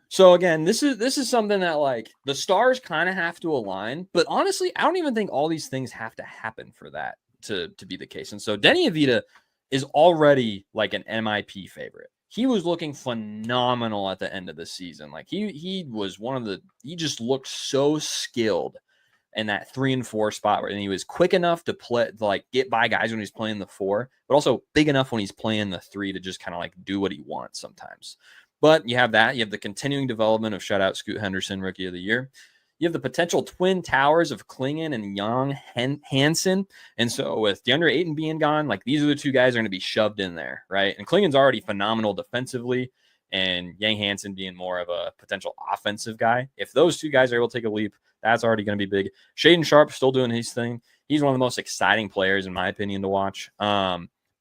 So again, this is something that like the stars kind of have to align, but honestly, I don't even think all these things have to happen for that to be the case. And so Denny Avita is already like an MIP favorite. He was looking phenomenal at the end of the season. Like he was he just looked so skilled in that 3 and 4 spot, and he was quick enough to play, like get by guys when he's playing the 4, but also big enough when he's playing the 3 to just kind of like do what he wants sometimes. But you have that. You have the continuing development of shout out Scoot Henderson, Rookie of the Year. You have the potential twin towers of Klingon and Young Hansen. And so with DeAndre Ayton being gone, like these are the 2 guys that are going to be shoved in there, right? And Klingon's already phenomenal defensively, and Yang Hansen being more of a potential offensive guy. If those 2 guys are able to take a leap, that's already going to be big. Shaden Sharp still doing his thing. He's one of the most exciting players, in my opinion, to watch.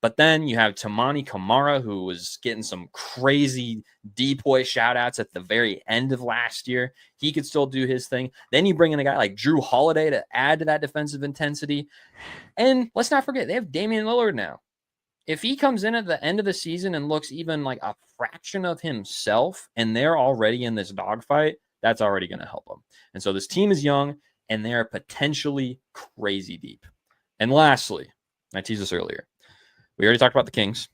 But then you have Tamani Kamara, who was getting some crazy depoy shout-outs at the very end of last year. He could still do his thing. Then you bring in a guy like Drew Holiday to add to that defensive intensity. And let's not forget, they have Damian Lillard now. if he comes in at the end of the season and looks even like a fraction of himself and they're already in this dogfight, that's already going to help them. And so this team is young and they're potentially crazy deep. And lastly, I teased this earlier. We already talked about the Kings.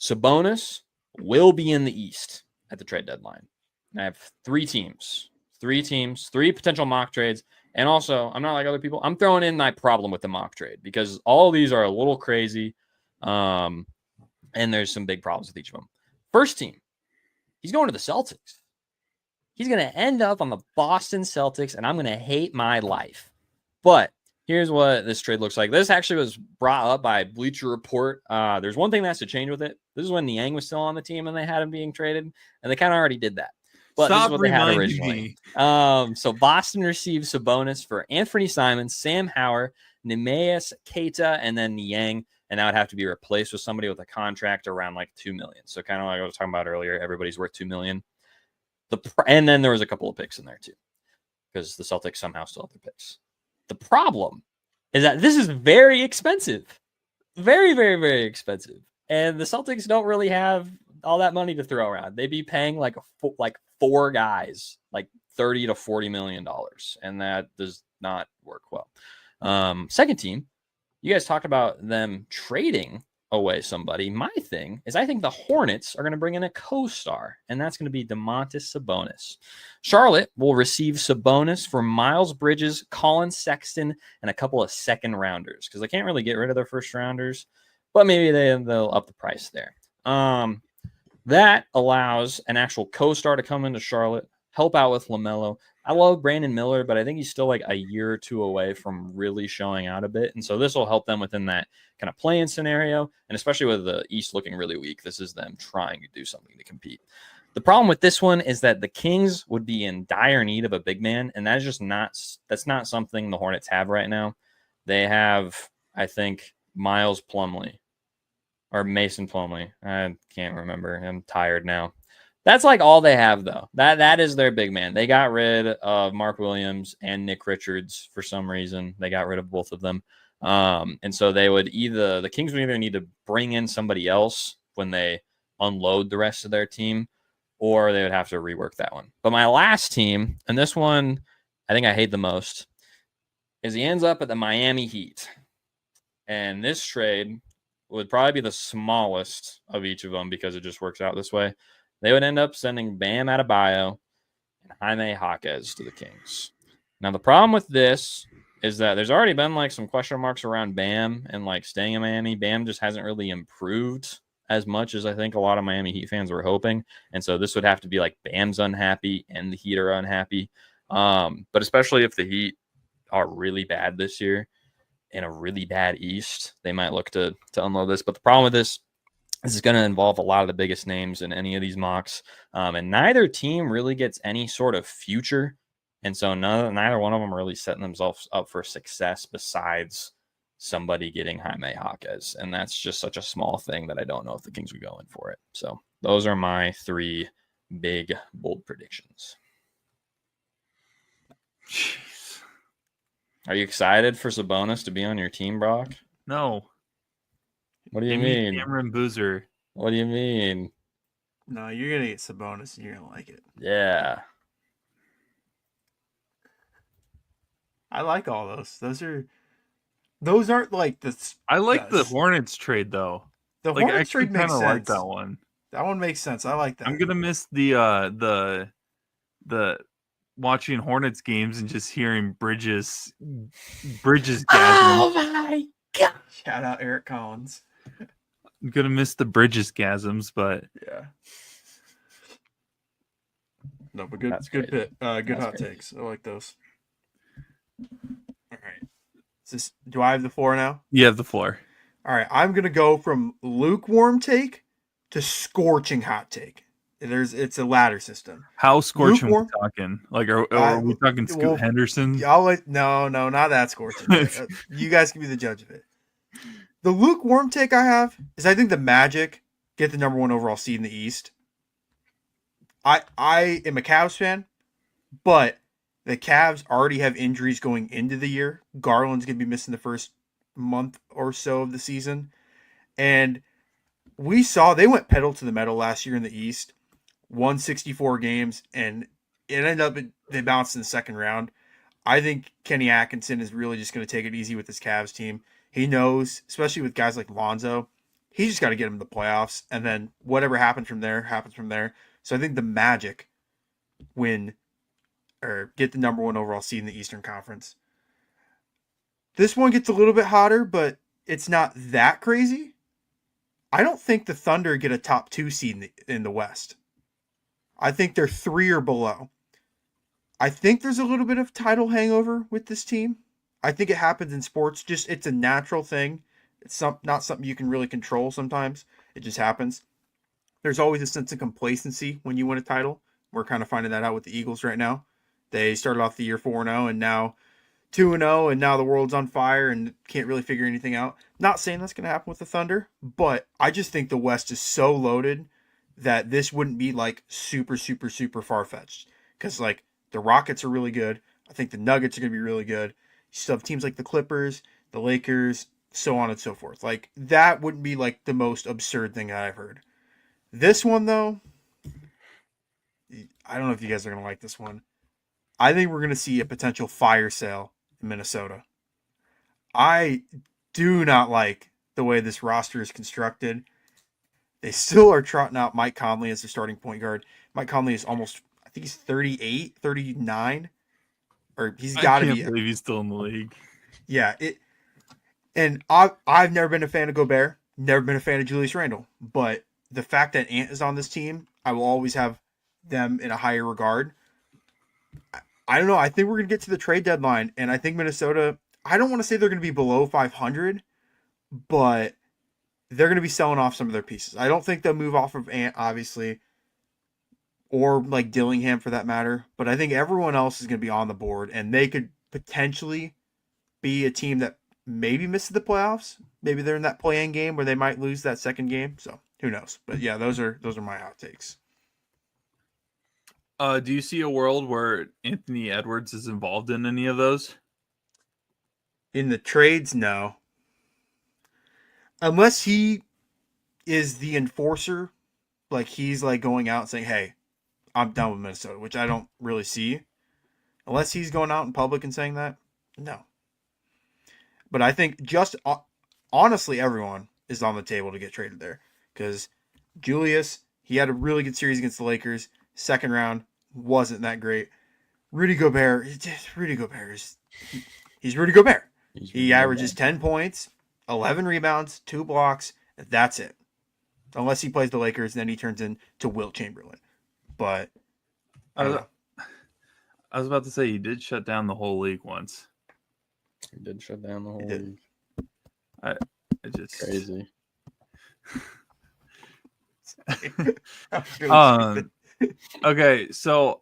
Sabonis will be in the East at the trade deadline. And I have three teams, three potential mock trades. And also, I'm not like other people. I'm throwing in my problem with the mock trade because all of these are a little crazy. And there's some big problems with each of them. First team, he's going to the Celtics. He's going to end up on the Boston Celtics, and I'm going to hate my life. But here's what this trade looks like. This actually was brought up by Bleacher Report. There's one thing that has to change with it. This is when Niang was still on the team and they had him being traded, and they kind of already did that. But this is what they had originally. So Boston received Sabonis for Anthony Simons, Sam Howard, Neemias Queta, and then Niang. And that would have to be replaced with somebody with a contract around like $2 million. So kind of like I was talking about earlier, everybody's worth $2 million. And then there was a couple of picks in there too, because the Celtics somehow still have their picks. The problem is that this is very expensive, very, very, very expensive, and the Celtics don't really have all that money to throw around. They'd be paying like four guys like $30 to $40 million, and that does not work well. Second team, you guys talked about them trading away somebody. My thing is I think the Hornets are going to bring in a co-star, and that's going to be Domantas Sabonis. Charlotte will receive Sabonis for Miles Bridges, Colin Sexton, and a couple of second rounders because they can't really get rid of their first rounders, but maybe they'll up the price there. That allows an actual co-star to come into Charlotte, help out with LaMelo. I love Brandon Miller, but I think he's still like a year or two away from really showing out a bit. And so this will help them within that kind of play-in scenario. And especially with the East looking really weak, this is them trying to do something to compete. The problem with this one is that the Kings would be in dire need of a big man. And that's not something the Hornets have right now. They have, I think, Miles Plumlee or Mason Plumlee. I can't remember. I'm tired now. That's like all they have, though. That is their big man. They got rid of Mark Williams and Nick Richards for some reason. They got rid of both of them. And so the Kings would either need to bring in somebody else when they unload the rest of their team, or they would have to rework that one. But my last team, and this one I think I hate the most, is he ends up at the Miami Heat. And this trade would probably be the smallest of each of them because it just works out this way. They would end up sending Bam Adebayo and Jaime Jaquez to the Kings. Now, the problem with this is that there's already been like some question marks around Bam and like staying in Miami. Bam just hasn't really improved as much as I think a lot of Miami Heat fans were hoping. And so this would have to be like Bam's unhappy and the Heat are unhappy. But especially if the Heat are really bad this year in a really bad East, they might look to unload this. But the problem with this is going to involve a lot of the biggest names in any of these mocks. And neither team really gets any sort of future. And so neither one of them are really setting themselves up for success besides somebody getting Jaime Jaquez. And that's just such a small thing that I don't know if the Kings would go in for it. So those are my three big, bold predictions. Jeez. Are you excited for Sabonis to be on your team, Brock? No. What do you mean? Cameron Boozer. What do you mean? No, you're going to get Sabonis and you're going to like it. Yeah. I like all those. Those aren't like the. I like the Hornets trade though. The like, Hornets trade makes sense. Like that one. That one makes sense. I like that. I'm gonna miss the watching Hornets games and just hearing Bridges gasm. Oh my god! Shout out Eric Collins. I'm gonna miss the Bridges gasms, but yeah. No, but good. That's good great. Good That's hot great. takes. I like those. All right. Do I have the floor now? you have the floor. All right. I'm gonna go from lukewarm take to scorching hot take. It's a ladder system. How scorching Lukewarm? we talking? Like, are we talking Scoot Henderson? No, not that scorching. You guys can be the judge of it. The lukewarm take I have is I think the Magic get the number one overall seed in the East. I am a Cavs fan, but the Cavs already have injuries going into the year. Garland's going to be missing the first month or so of the season. And we saw they went pedal to the metal last year in the East, won 64 games, and it ended up they bounced in the second round. I think Kenny Atkinson is really just going to take it easy with this Cavs team. He knows, especially with guys like Lonzo, he just got to get him to the playoffs, and then whatever happens from there happens from there. So I think the Magic win or get the number 1 overall seed in the Eastern Conference. This one gets a little bit hotter, but it's not that crazy. I don't think the Thunder get a top 2 seed in the West. I think they're 3 or below. I think there's a little bit of title hangover with this team. I think it happens in sports. Just it's a natural thing. It's not something you can really control sometimes. It just happens. There's always a sense of complacency when you win a title. We're kind of finding that out with the Eagles right now. They started off the year 4-0 and now 2-0, and now the world's on fire and can't really figure anything out. Not saying that's going to happen with the Thunder, but I just think the West is so loaded that this wouldn't be like super, super, super far-fetched. Because like the Rockets are really good. I think the Nuggets are going to be really good. You still have teams like the Clippers, the Lakers, so on and so forth. Like that wouldn't be like the most absurd thing that I've heard. This one though, I don't know if you guys are going to like this one. I think we're going to see a potential fire sale in Minnesota. I do not like the way this roster is constructed. They still are trotting out Mike Conley as their starting point guard. Mike Conley is almost, I think he's 38, 39. Or he's got to be. I can't believe he's still in the league. Yeah. And I've never been a fan of Gobert. Never been a fan of Julius Randle. But the fact that Ant is on this team, I will always have them in a higher regard. I don't know. I think we're going to get to the trade deadline, and I think Minnesota, I don't want to say they're going to be below 500, but they're going to be selling off some of their pieces. I don't think they'll move off of Ant, obviously, or like Dillingham for that matter, but I think everyone else is going to be on the board, and they could potentially be a team that maybe misses the playoffs. Maybe they're in that play-in game where they might lose that second game, so who knows? But yeah, those are my hot takes. Do you see a world where Anthony Edwards is involved in any of those? In the trades, no. Unless he is the enforcer, like he's like going out and saying, hey, I'm done with Minnesota, which I don't really see. Unless he's going out in public and saying that, no. But I think just honestly, everyone is on the table to get traded there. Because Julius, he had a really good series against the Lakers. Second round wasn't that great. Rudy Gobert is Rudy Gobert. He averages 10 points, 11 rebounds, 2 blocks. That's it. Unless he plays the Lakers, then he turns into Wilt Chamberlain. But I don't know. I was about to say he did shut down the whole league once. He did shut down the whole league. It's just Crazy. Okay, so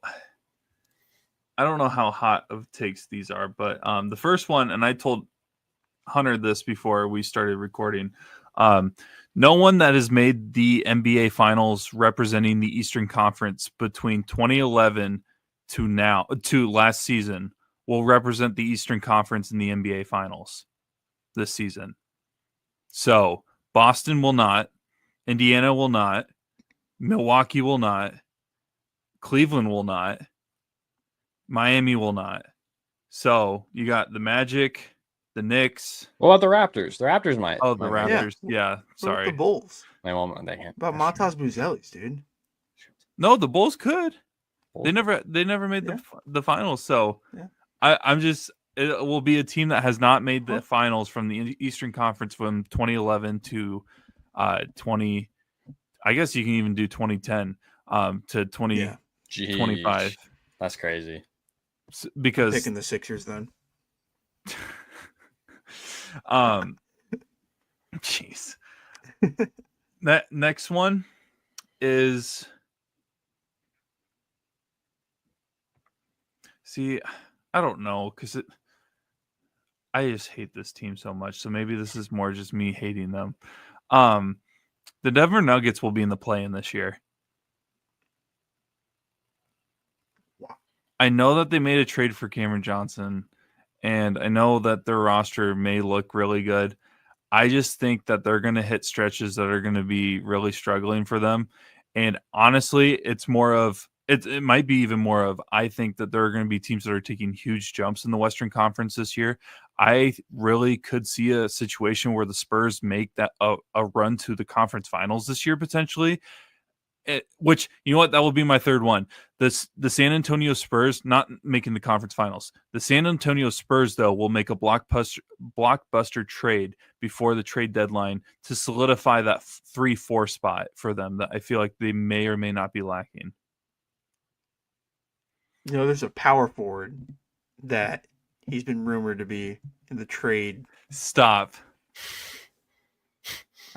I don't know how hot of takes these are, but the first one, and I told Hunter this before we started recording, no one that has made the NBA Finals representing the Eastern Conference between 2011 to last season will represent the Eastern Conference in the NBA Finals this season. So Boston will not, Indiana will not, Milwaukee will not, Cleveland will not, Miami will not. So you got the Magic, the Knicks. What about the Raptors? The Raptors might. Oh, the Raptors. Yeah, sorry. The Bulls. They can't. About Matas Buzelis, dude. No, the Bulls could. Bulls. They never made the finals. So yeah. It will be a team that has not made the finals from the Eastern Conference from 2011 to 20. I guess you can even do 2010 to 2025. That's crazy. Because picking the Sixers then. Jeez. That next one is. See, I don't know because I just hate this team so much. So maybe this is more just me hating them. The Denver Nuggets will be in the play-in this year. Wow. I know that they made a trade for Cameron Johnson, and I know that their roster may look really good. I just think that they're going to hit stretches that are going to be really struggling for them. And honestly, it's more of it might be even more of I think that there are going to be teams that are taking huge jumps in the Western Conference this year. I really could see a situation where the Spurs make that a run to the conference finals this year potentially. Which, you know what, that will be my third one. The San Antonio Spurs not making the conference finals. The San Antonio Spurs, though, will make a blockbuster trade before the trade deadline to solidify that 3-4 spot for them that I feel like they may or may not be lacking. You know, there's a power forward that he's been rumored to be in the trade. Stop.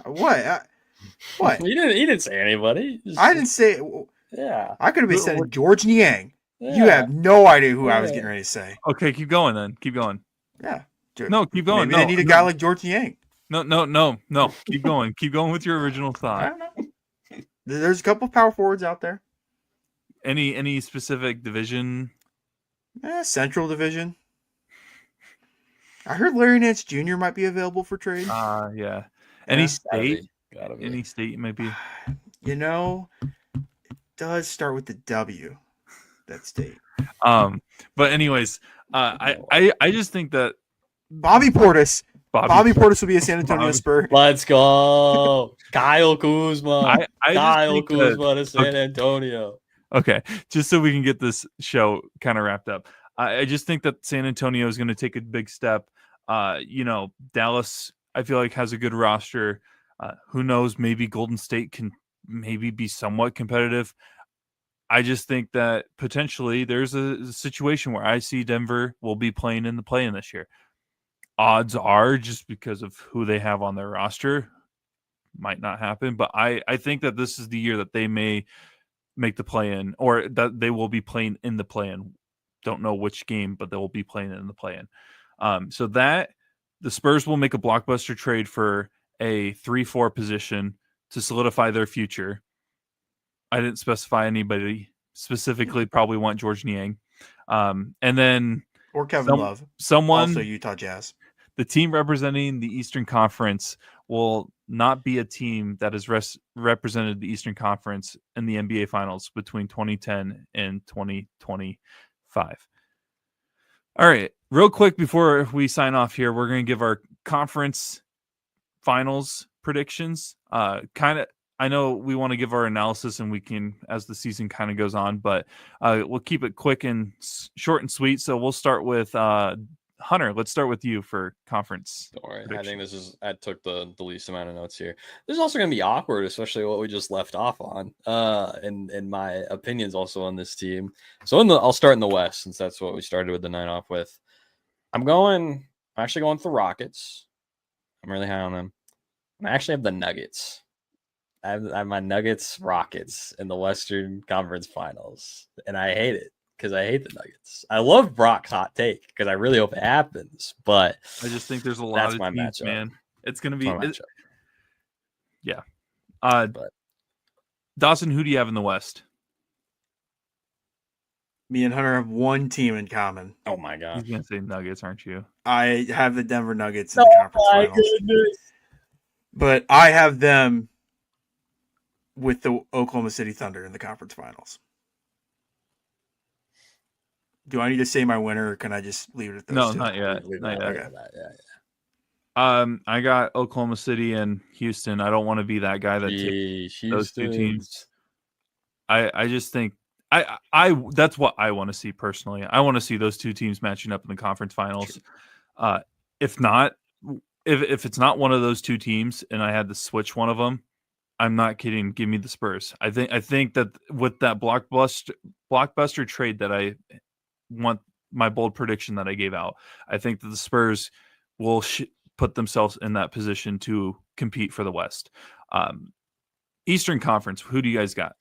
What? What? He didn't say anybody. I didn't say. Yeah. I could have been saying George Niang. Yeah. You have no idea who I was getting ready to say. Okay, keep going then. Keep going. Yeah. No, keep going. Maybe they need a guy like George Niang. No. Keep going. Keep going with your original I thought. don't know. There's a couple power forwards out there. Any specific division? Central Division. I heard Larry Nance Jr. might be available for trade. Yeah. Any state? Gotta be. Any state might be. You know, it does start with the W. That state. But anyways, I just think that Bobby Portis. Bobby Portis will be a San Antonio Spur. Let's go, Kyle Kuzma. Kyle Kuzma to San Antonio. Okay, just so we can get this show kind of wrapped up. I just think that San Antonio is going to take a big step. Dallas, I feel like, has a good roster. Who knows? Maybe Golden State can maybe be somewhat competitive. I just think that potentially there's a situation where I see Denver will be playing in the play-in this year. Odds are, just because of who they have on their roster, might not happen. But I think that this is the year that they may make the play-in, or that they will be playing in the play-in. Don't know which game, but they will be playing in the play-in. So that the Spurs will make a blockbuster trade for a 3-4 position to solidify their future. I didn't specify anybody specifically. Probably want George Niang, and then or Kevin Love. Someone also Utah Jazz. The team representing the Eastern Conference will not be a team that has represented the Eastern Conference in the NBA Finals between 2010 and 2025. All right, real quick before we sign off here, we're going to give our conference finals predictions. I know we want to give our analysis, and we can as the season kind of goes on, but we'll keep it quick and short and sweet. So we'll start with Hunter. Let's start with you for conference. Don't worry. I think I took the least amount of notes here. This is also going to be awkward, especially what we just left off on. And my opinions also on this team. So I'll start in the West, since that's what we started with the night off with. I'm actually going with the Rockets. I'm really high on them. I actually have the Nuggets. I have my Nuggets Rockets in the Western Conference Finals, and I hate it because I hate the Nuggets. I love Brock's hot take because I really hope it happens, but I just think there's a lot of teams, man. It's going to be yeah. But Dawson, who do you have in the West? Me and Hunter have one team in common. Oh my god! He's going to say Nuggets, aren't you? I have the Denver Nuggets in the conference finals. Goodness. But I have them with the Oklahoma City Thunder in the conference finals. Do I need to say my winner, or can I just leave it at those No, two? not yet. Not yet. Okay. I got Oklahoma City and Houston. I don't want to be that guy that takes those two teams. I just think I that's what I want to see personally. I want to see those two teams matching up in the conference finals. If it's not one of those two teams, and I had to switch one of them, I'm not kidding. Give me the Spurs. I think that with that blockbuster trade that I want, my bold prediction that I gave out, I think that the Spurs will put themselves in that position to compete for the West. Eastern Conference. Who do you guys got?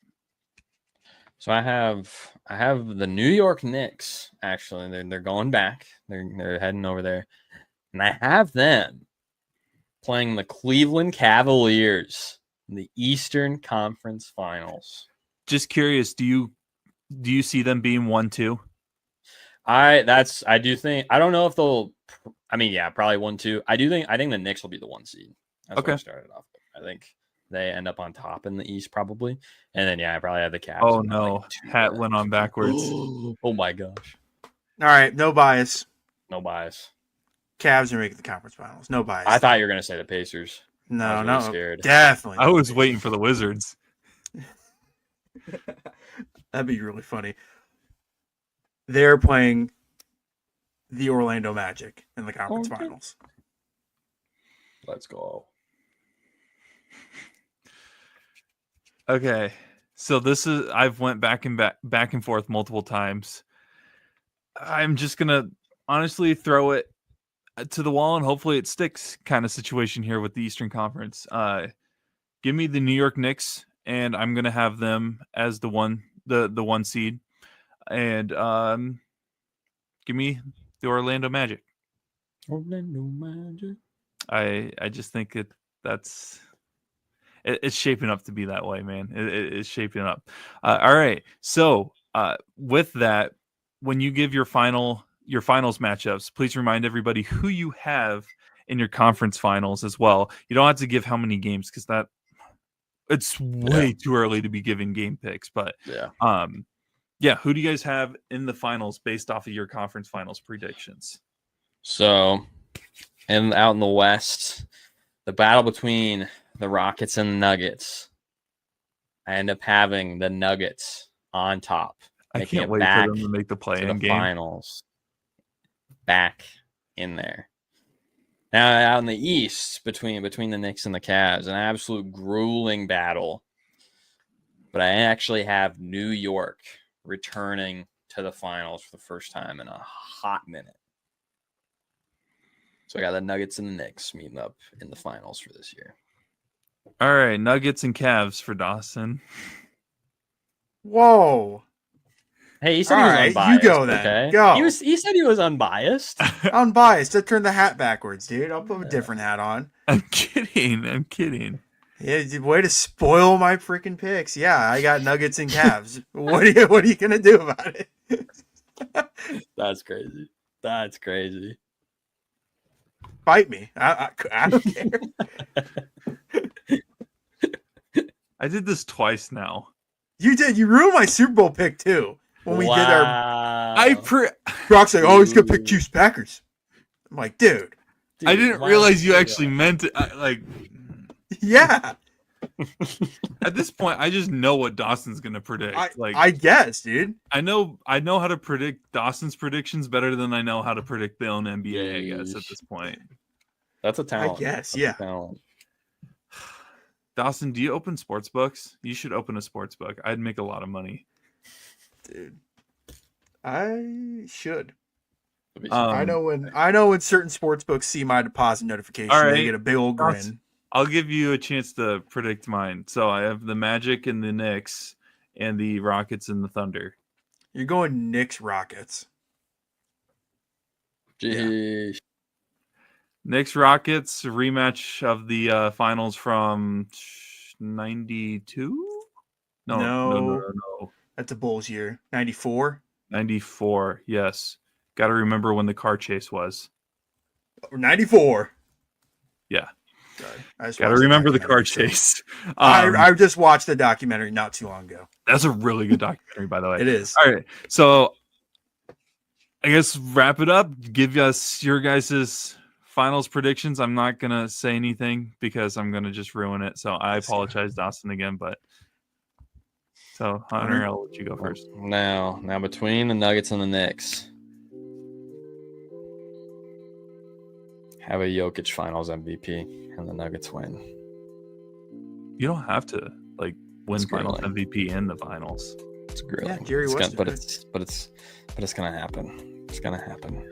So I have the New York Knicks. Actually, they're going back. They're heading over there, and I have them playing the Cleveland Cavaliers in the Eastern Conference Finals. Just curious, do you see them being 1-2? I do think, I don't know if they'll I mean, yeah, probably 1-2. I think the Knicks will be the 1 seed. That's what I started off with. I think they end up on top in the East probably, and then I probably have the Cavs. Oh no, hat went on backwards. Oh my gosh. All right, no bias. No bias. Cavs are making the conference finals. No bias. I thought you were gonna say the Pacers. No, really scared. Definitely. I was waiting for the Wizards. That'd be really funny. They're playing the Orlando Magic in the conference finals. Let's go. Okay, so I've went back and forth multiple times. I'm just gonna honestly throw it to the wall and hopefully it sticks kind of situation here with the Eastern Conference. Give me the New York Knicks, and I'm gonna have them as the one seed, and give me the Orlando Magic. Orlando Magic. I just think it's shaping up to be that way, man. It's shaping up. All right. So with that, when you give your finals matchups, please remind everybody who you have in your conference finals as well. You don't have to give how many games because it's way too early to be giving game picks. But who do you guys have in the finals based off of your conference finals predictions? So, out in the West, the battle between the Rockets and the Nuggets, I end up having the Nuggets on top. I can't wait for them to make the play-in game. Finals. Back in there. Now out in the East, between the Knicks and the Cavs, an absolute grueling battle. But I actually have New York returning to the finals for the first time in a hot minute. So I got the Nuggets and the Knicks meeting up in the finals for this year. All right, Nuggets and Cavs for Dawson. Whoa. Hey, he said he was unbiased. You go then. Okay? Go. He said he was unbiased. Unbiased. I turned the hat backwards, dude. I'll put a different hat on. I'm kidding. Yeah, way to spoil my freaking picks. Yeah, I got Nuggets and Cavs. What are you gonna do about it? That's crazy. Fight me. I don't care. I did this twice now. You did. You ruined my Super Bowl pick too. When we did our, Brock's like, "Oh, he's gonna pick Chiefs Packers." I'm like, dude, I didn't realize you actually meant it. Yeah. At this point, I just know what Dawson's gonna predict. I guess, dude. I know how to predict Dawson's predictions better than I know how to predict the own NBA. I guess at this point, that's a talent. I guess, yeah. Dawson, do you open sports books? You should open a sports book. I'd make a lot of money. Dude, I should. I know when certain sports books see my deposit notification, they get a big old grin. I'll give you a chance to predict mine. So I have the Magic and the Knicks, and the Rockets and the Thunder. You're going Knicks Rockets. Jeez. Yeah. Knicks Rockets rematch of the finals from 92? No. That's a Bulls year. 94? 94, yes. Got to remember when the car chase was. 94. Yeah. Got to remember the car chase. I just watched the documentary not too long ago. That's a really good documentary, by the way. It is. All right. So I guess wrap it up. Give us your guys' finals predictions. I'm not going to say anything because I'm going to just ruin it. So I apologize, Dawson, again. But so, Hunter, I'll let you go first. Now between the Nuggets and the Knicks, have a Jokic Finals MVP and the Nuggets win. You don't have to win Finals MVP in the finals. It's grueling. Yeah, Jerry West. But it's gonna happen. It's gonna happen.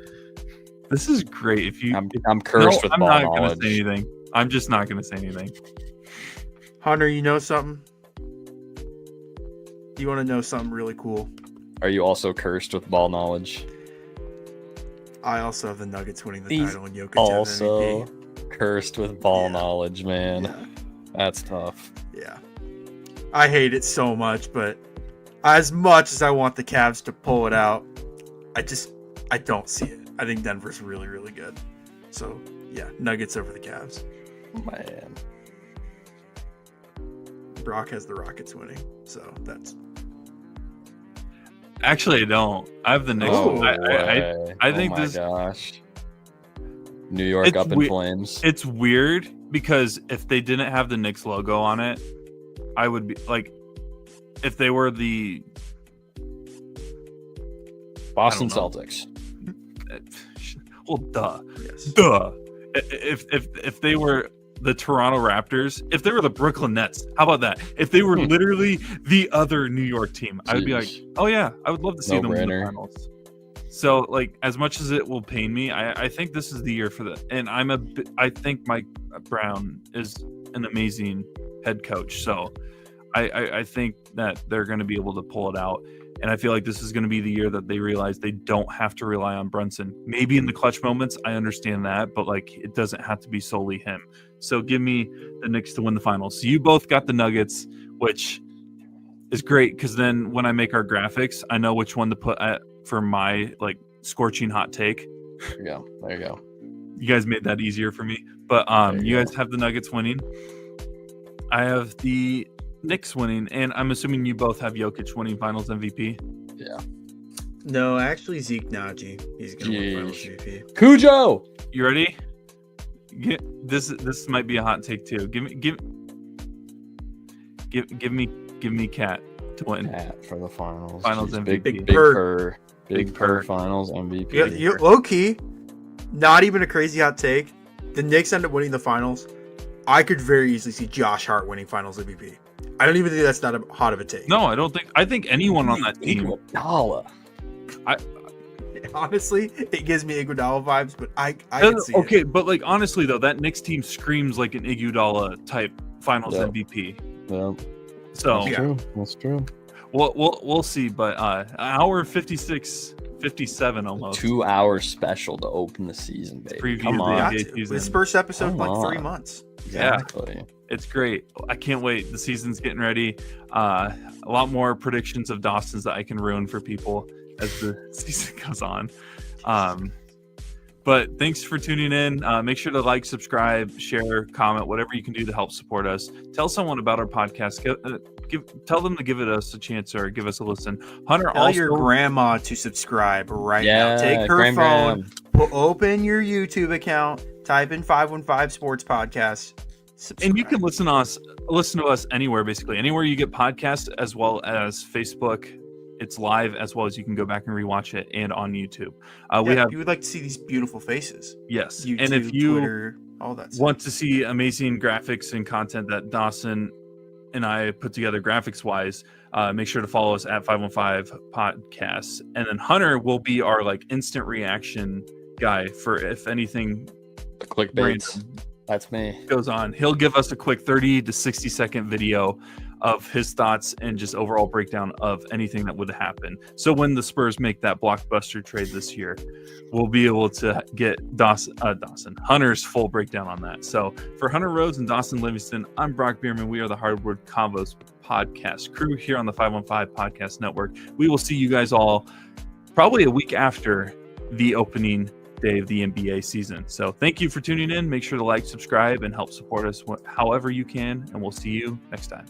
This is great. I'm cursed with ball knowledge. I'm not gonna say anything. I'm just not gonna say anything. Hunter, you know something? You want to know something really cool? Are you also cursed with ball knowledge? I also have the Nuggets winning the title and Jokic also MVP. Cursed with ball knowledge, man. Yeah. That's tough. Yeah. I hate it so much, but as much as I want the Cavs to pull it out, I don't see it. I think Denver's really, really good. So yeah, Nuggets over the Cavs. Man. Brock has the Rockets winning, so that's. Actually, I don't. I have the Knicks. Oh, I think oh my this. gosh. New York It's up in we- flames. It's weird because if they didn't have the Knicks logo on it, I would be like, if they were the Boston I don't Celtics. well, duh. Yes. Duh. If they were the Toronto Raptors, if they were the Brooklyn Nets, how about that? If they were literally the other New York team, I would be like, Jeez. oh yeah, I would love to see them in the No-brainer. finals. So, like, as much as it will pain me, I think this is the year for that. And I think Mike Brown is an amazing head coach. So, I think that they're going to be able to pull it out. And I feel like this is going to be the year that they realize they don't have to rely on Brunson. Maybe in the clutch moments, I understand that, but like it doesn't have to be solely him. So give me the Knicks to win the finals. So you both got the Nuggets, which is great because then when I make our graphics, I know which one to put at for my like scorching hot take. There you go. There you go. You guys made that easier for me. But you guys have the Nuggets winning. I have the Knicks winning, and I'm assuming you both have Jokic winning Finals MVP. Yeah. No, actually Zeke Naji. He's gonna win Finals Jeez. MVP. Cujo. You ready? This might be a hot take too. Give me Cat to win. Cat for the finals. Finals Jeez, MVP. Big Purr. purr. Big Big purr purr. finals MVP. Yeah, low key, not even a crazy hot take. The Knicks end up winning the finals. I could very easily see Josh Hart winning Finals MVP. I don't even think that's not a hot of a take. No, I don't think. I think anyone on that team. Iguodala. Honestly, it gives me Iguodala vibes, but I can see Okay, it. but like honestly though, that Knicks team screams like an Iguodala type Finals Yep. MVP. Yeah, So that's true. That's true. we'll see. But hour 56, 57 almost. 2-hour special to open the season, baby. Preview Come the on. Got NBA to. season. This first episode in Come like 3 on. months. Yeah. Exactly. It's great. I can't wait. The season's getting ready. A lot more predictions of Dawson's that I can ruin for people as the season goes on. But thanks for tuning in. Make sure to like, subscribe, share, comment, whatever you can do to help support us. Tell someone about our podcast. Tell them to give us a chance or give us a listen. Hunter, Tell also your grandma to subscribe right Yeah, now. Take her Graham phone, Graham. open your YouTube account, type in 515 Sports Podcast. Subscribe. and you can listen to us anywhere, basically anywhere you get podcasts, as well as Facebook. It's live, as well as you can go back and rewatch it, and on YouTube. We Yeah, have you would like to see these beautiful faces. yes, YouTube, and if you Twitter, all that stuff. want to see amazing graphics and content that Dawson and I put together graphics wise, make sure to follow us at 515 Podcasts. And then Hunter will be our like instant reaction guy for if anything The clickbaits. random That's me. goes on. He'll give us a quick 30 to 60 second video of his thoughts and just overall breakdown of anything that would happen. So when the Spurs make that blockbuster trade this year, we'll be able to get Hunter's full breakdown on that. So for Hunter Rhodes and Dawson Livingston, I'm Brock Bierman. We are the Hardwood Convos podcast crew here on the 515 Podcast Network. We will see you guys all probably a week after the opening day of the NBA season. So thank you for tuning in. Make sure to like, subscribe, and help support us however you can. And we'll see you next time.